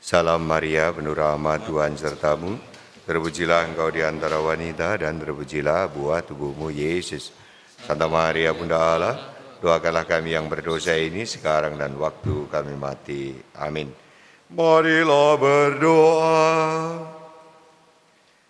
Speaker 3: Salam Maria, penuh rahmat, Tuhan sertamu. Terpujilah engkau di antara wanita dan terpujilah buah tubuhmu Yesus. Santa Maria Bunda Allah, doakanlah kami yang berdosa ini sekarang dan waktu kami mati. Amin. Marilah berdoa.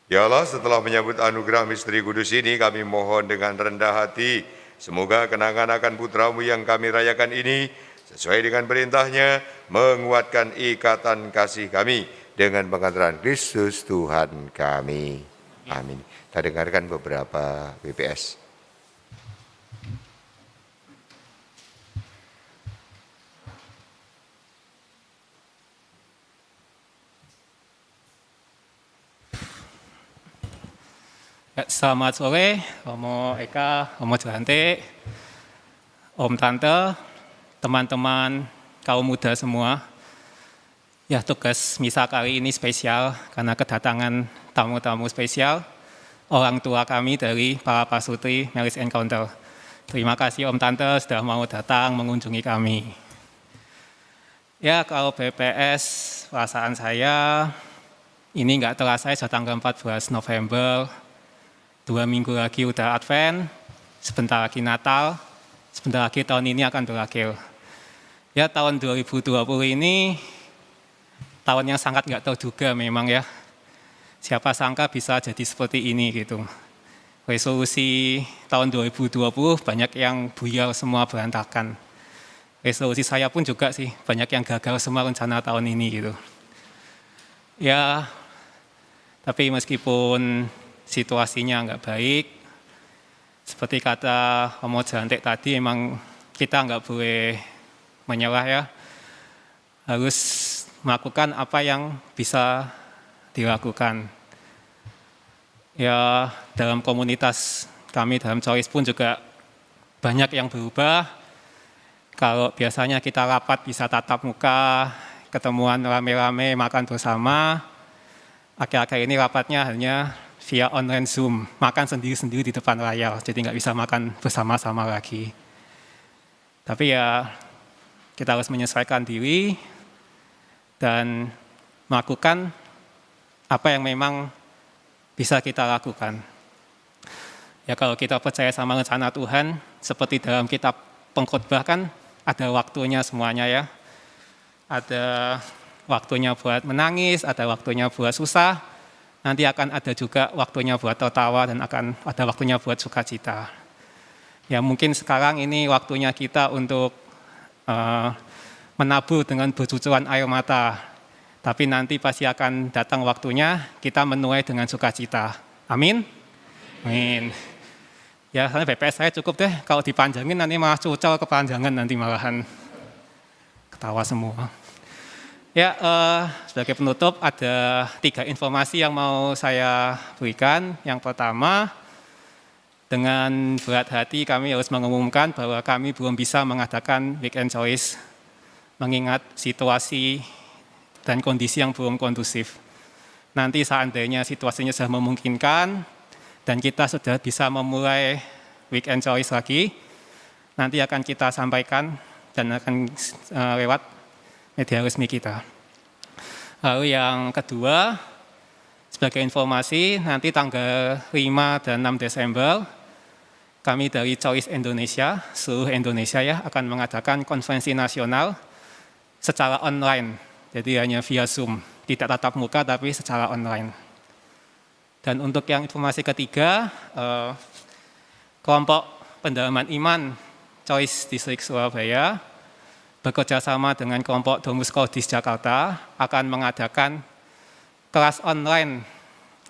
Speaker 3: Ya Allah, setelah menyambut anugerah misteri kudus ini, kami mohon dengan rendah hati, semoga kenangan akan putramu yang kami rayakan ini, sesuai dengan perintahnya, menguatkan ikatan kasih kami dengan pengantaran Kristus Tuhan kami. Amin. Kita dengarkan beberapa BPS.
Speaker 1: Selamat sore, Romo Eka, Romo Johanti, Om Tante, teman-teman kaum muda semua. Ya, tugas misa kali ini spesial karena kedatangan tamu-tamu spesial, orang tua kami dari para pasutri Marriage Encounter. Terima kasih Om Tante sudah mau datang mengunjungi kami. Ya, kalau BPS perasaan saya, ini nggak terasa sudah tanggal 14 November, 2 minggu lagi udah Advent, sebentar lagi Natal, sebentar lagi tahun ini akan berakhir. Ya, tahun 2020 ini tahun yang sangat nggak terduga memang ya. Siapa sangka bisa jadi seperti ini gitu. Resolusi tahun 2020 banyak yang buyar semua berantakan. Resolusi saya pun juga sih, banyak yang gagal semua rencana tahun ini gitu. Ya, tapi meskipun situasinya nggak baik, seperti kata Romo Jantik tadi, emang kita nggak boleh menyerah ya, harus melakukan apa yang bisa dilakukan. Ya, dalam komunitas kami, dalam Choice pun juga banyak yang berubah. Kalau biasanya kita rapat bisa tatap muka, ketemuan rame-rame, makan bersama, akhir-akhir ini rapatnya hanya via online Zoom, makan sendiri-sendiri di depan layar, jadi nggak bisa makan bersama-sama lagi. Tapi ya, kita harus menyesuaikan diri dan melakukan apa yang memang bisa kita lakukan. Ya, kalau kita percaya sama rencana Tuhan, seperti dalam kitab Pengkhotbah kan ada waktunya semuanya ya. Ada waktunya buat menangis, ada waktunya buat susah, nanti akan ada juga waktunya buat tertawa dan akan ada waktunya buat sukacita. Ya, mungkin sekarang ini waktunya kita untuk menabur dengan bercucuran air mata. Tapi nanti pasti akan datang waktunya kita menuai dengan sukacita. Amin? Amin. Ya, soalnya BPS saya cukup deh. Kalau dipanjangin nanti malah cucel kepanjangan, nanti malahan ketawa semua. Ya, sebagai penutup ada 3 informasi yang mau saya berikan. Yang pertama, dengan berat hati kami harus mengumumkan bahwa kami belum bisa mengadakan Weekend Choice mengingat situasi dan kondisi yang belum kondusif. Nanti seandainya situasinya sudah memungkinkan dan kita sudah bisa memulai Weekend Choice lagi, nanti akan kita sampaikan dan akan lewat media resmi kita. Lalu yang kedua, sebagai informasi, nanti tanggal 5 dan 6 Desember, kami dari Choice Indonesia, seluruh Indonesia ya, akan mengadakan konferensi nasional secara online. Jadi hanya via Zoom, tidak tatap muka tapi secara online. Dan untuk yang informasi ketiga, kelompok pendalaman iman Choice Distrik Surabaya bekerjasama dengan kelompok Domus Cordis Jakarta akan mengadakan kelas online,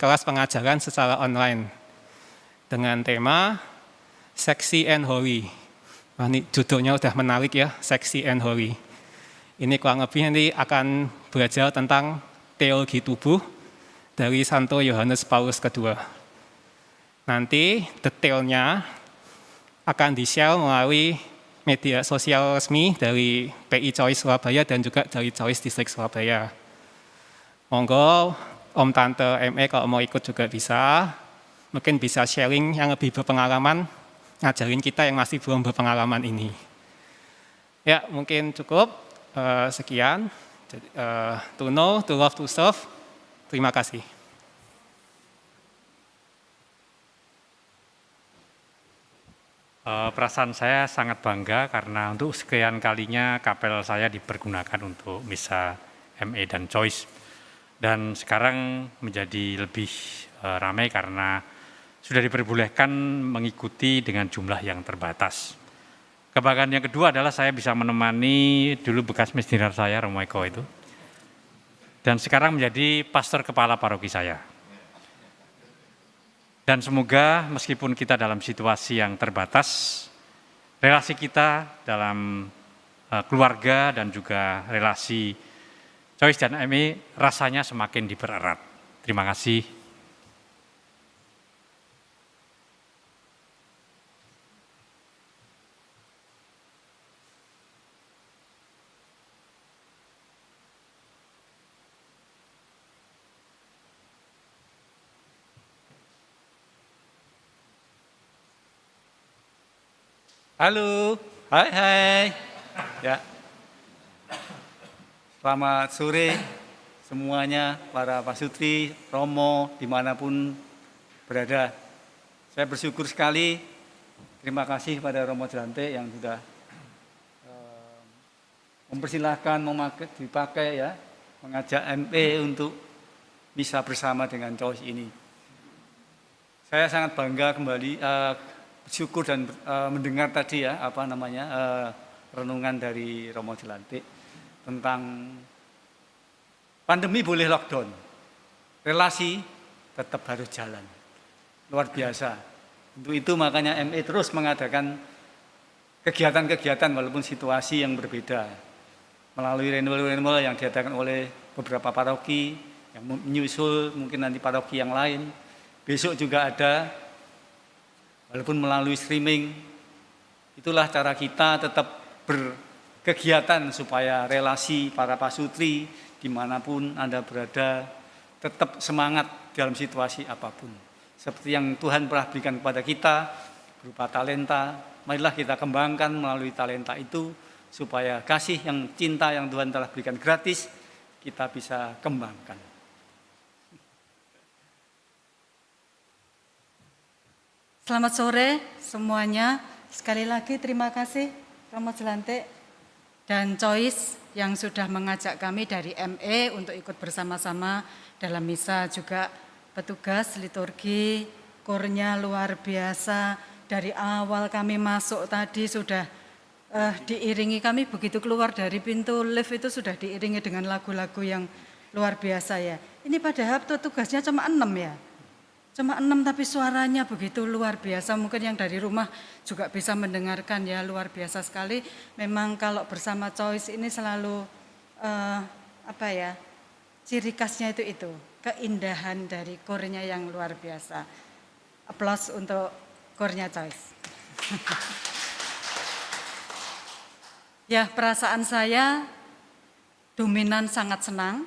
Speaker 1: kelas pengajaran secara online dengan tema Sexy and Holy. Nah, ini judulnya udah menarik ya, Sexy and Holy. Ini kurang lebih nanti akan belajar tentang teologi tubuh dari Santo Yohanes Paulus II. Nanti detailnya akan di-share melalui media sosial resmi dari PI Choice Surabaya dan juga dari Choice Distrik Surabaya. Monggo Om Tante ME kalau mau ikut juga bisa, mungkin bisa sharing yang lebih berpengalaman ngajarin kita yang masih belum berpengalaman ini. Ya, mungkin cukup. Sekian. To know, to love, to serve. Terima kasih.
Speaker 7: Perasaan saya sangat bangga karena untuk sekian kalinya kapel saya dipergunakan untuk misa ME dan Choice. Dan sekarang menjadi lebih ramai karena sudah diperbolehkan mengikuti dengan jumlah yang terbatas. Kebanggaan yang kedua adalah saya bisa menemani dulu bekas missioner saya, Romo Eko itu. Dan sekarang menjadi pastor kepala paroki saya. Dan semoga meskipun kita dalam situasi yang terbatas, relasi kita dalam keluarga dan juga relasi Choice dan ME rasanya semakin dipererat. Terima kasih.
Speaker 8: Halo, hai. Ya, selamat sore semuanya, para pasutri, Romo, dimanapun berada. Saya bersyukur sekali, terima kasih pada Romo Jelante yang sudah mempersilahkan dipakai ya, mengajak ME untuk bisa bersama dengan Choice ini. Saya sangat bangga kembali bersyukur dan mendengar tadi ya renungan dari Romo Jelante tentang pandemi boleh lockdown, relasi tetap harus jalan, luar biasa. Untuk itu makanya ME terus mengadakan kegiatan-kegiatan walaupun situasi yang berbeda melalui renewal yang diadakan oleh beberapa paroki yang menyusul mungkin nanti paroki yang lain. Besok juga ada. Walaupun melalui streaming, itulah cara kita tetap berkegiatan supaya relasi para pasutri dimanapun Anda berada tetap semangat dalam situasi apapun. Seperti yang Tuhan pernah berikan kepada kita berupa talenta, marilah kita kembangkan melalui talenta itu supaya kasih yang cinta yang Tuhan telah berikan gratis kita bisa kembangkan.
Speaker 9: Selamat sore semuanya. Sekali lagi terima kasih Romo Jelante dan Choice yang sudah mengajak kami dari ME untuk ikut bersama-sama dalam misa, juga petugas liturgi, kornya luar biasa. Dari awal kami masuk tadi sudah diiringi, kami begitu keluar dari pintu lift itu sudah diiringi dengan lagu-lagu yang luar biasa ya. Ini padahal tugasnya cuma 6 ya. Cuma 6 tapi suaranya begitu luar biasa, mungkin yang dari rumah juga bisa mendengarkan ya, luar biasa sekali. Memang kalau bersama Choice ini selalu ciri khasnya itu, keindahan dari kornya yang luar biasa. Aplaus untuk kornya Choice. Ya, perasaan saya dominan sangat senang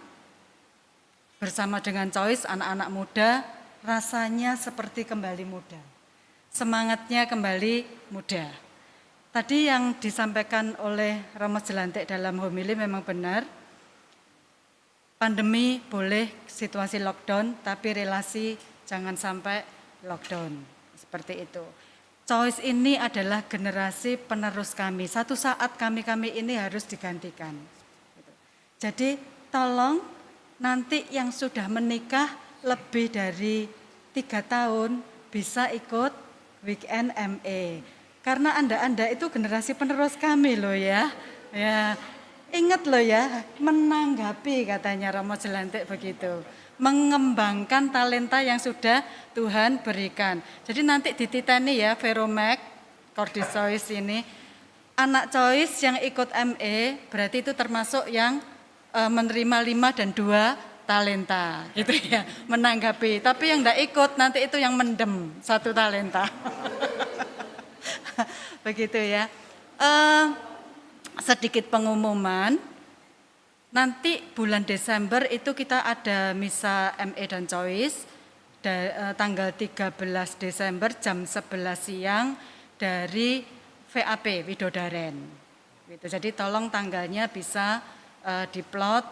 Speaker 9: bersama dengan Choice, anak-anak muda. Rasanya seperti kembali muda, semangatnya kembali muda. Tadi yang disampaikan oleh Romo Jelante dalam homili memang benar. Pandemi boleh situasi lockdown, tapi relasi jangan sampai lockdown. Seperti itu. Choice ini adalah generasi penerus kami. Satu saat kami ini harus digantikan. Jadi tolong nanti yang sudah menikah lebih dari 3 tahun bisa ikut weekend ME. Karena Anda itu generasi penerus kami loh ya. Ya, ingat loh ya, menanggapi katanya Romo Jelante begitu. Mengembangkan talenta yang sudah Tuhan berikan. Jadi nanti dititeni ya Veromek, Kordis Choice ini. Anak Choice yang ikut ME berarti itu termasuk yang menerima 5 dan 2 talenta gitu ya, menanggapi. Tapi yang enggak ikut nanti itu yang mendem 1 talenta. Begitu ya. Sedikit pengumuman, nanti bulan Desember itu kita ada misa ME dan Choice tanggal 13 Desember jam 11 siang dari VAP, Widodaren. Gitu. Jadi tolong tanggalnya bisa diplot,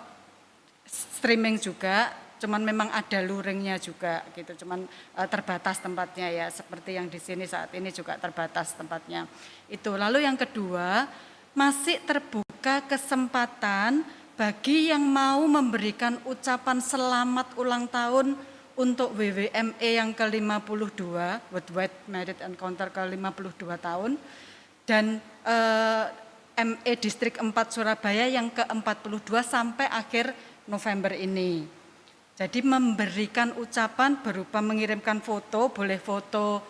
Speaker 9: streaming juga, cuman memang ada luringnya juga gitu, cuman terbatas tempatnya ya, seperti yang di sini saat ini juga terbatas tempatnya. Itu. Lalu yang kedua, masih terbuka kesempatan bagi yang mau memberikan ucapan selamat ulang tahun untuk WWME yang ke-52, Worldwide Merit Encounter ke-52 tahun, dan ME Distrik 4 Surabaya yang ke-42 sampai akhir November ini. Jadi memberikan ucapan berupa mengirimkan foto, boleh foto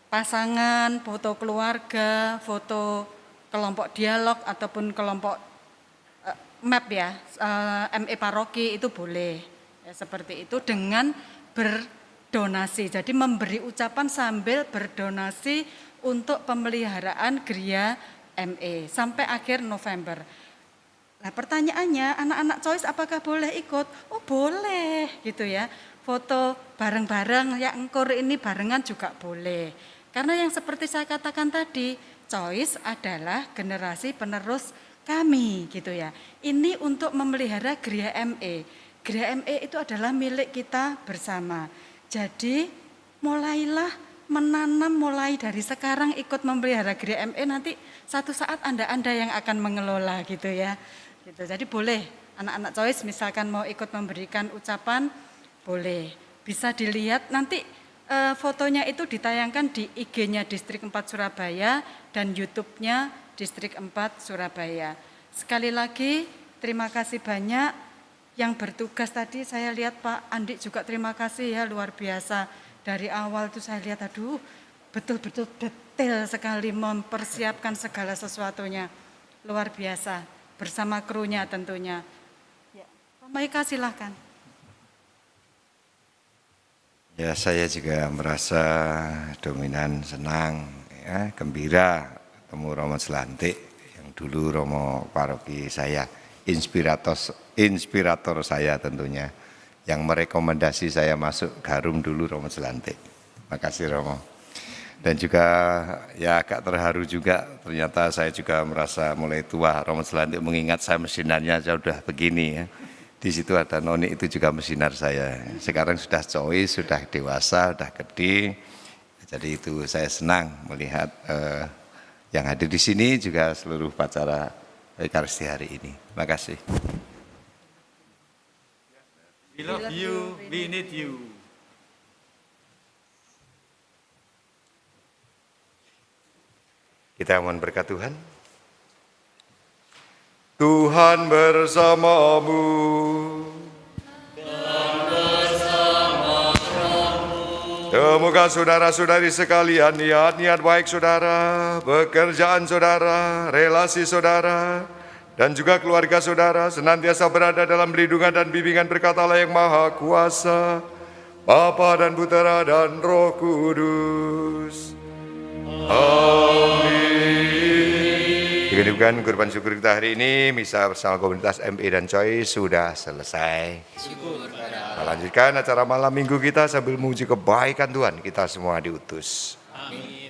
Speaker 9: pasangan, foto keluarga, foto kelompok dialog ataupun kelompok MAP ya, ME paroki itu boleh. Ya, seperti itu dengan berdonasi. Jadi memberi ucapan sambil berdonasi untuk pemeliharaan Gria ME sampai akhir November. Nah, pertanyaannya, anak-anak Choice apakah boleh ikut? Oh, boleh gitu ya. Foto bareng-bareng yang engkur ini barengan juga boleh. Karena yang seperti saya katakan tadi, Choice adalah generasi penerus kami gitu ya. Ini untuk memelihara Gria ME. Gria ME itu adalah milik kita bersama. Jadi mulailah menanam mulai dari sekarang ikut memelihara Gria ME, nanti satu saat Anda yang akan mengelola gitu ya. Gitu. Jadi boleh anak-anak Choice misalkan mau ikut memberikan ucapan, boleh. Bisa dilihat nanti fotonya itu ditayangkan di IG-nya Distrik 4 Surabaya dan YouTube-nya Distrik 4 Surabaya. Sekali lagi terima kasih banyak. Yang bertugas tadi saya lihat Pak Andi juga terima kasih ya, luar biasa. Dari awal tuh saya lihat aduh betul-betul detail sekali mempersiapkan segala sesuatunya. Luar biasa bersama krunya tentunya. Ya, Pak Maika silahkan.
Speaker 3: Ya, saya juga merasa dominan senang ya, gembira ketemu Romo Selantik yang dulu Romo paroki saya. Inspirator saya tentunya, yang merekomendasi saya masuk Garum dulu Romo Selantik. Makasih Romo. Dan juga ya agak terharu juga, ternyata saya juga merasa mulai tua. Romo Selantik mengingat saya mesinarnya sudah begini ya. Di situ ada Noni, itu juga mesinar saya. Sekarang sudah Choice, sudah dewasa, sudah gede. Jadi itu saya senang melihat yang hadir di sini juga seluruh upacara Ekaristi hari ini. Terima kasih.
Speaker 8: We love you, we need you.
Speaker 3: Kita mohon berkat Tuhan. Tuhan bersamamu. Dan bersama-mu. Semoga saudara-saudari sekalian, niat-niat baik saudara, pekerjaan saudara, relasi saudara, dan juga keluarga saudara senantiasa berada dalam lindungan dan bimbingan berkat Allah yang Maha Kuasa, Bapa dan Putera dan Roh Kudus. Amin. Dengan kurban syukur kita hari ini, misa bersama komunitas ME dan Choice sudah selesai. Kita lanjutkan acara malam minggu kita sambil memuji kebaikan Tuhan, kita semua diutus.
Speaker 1: Amin.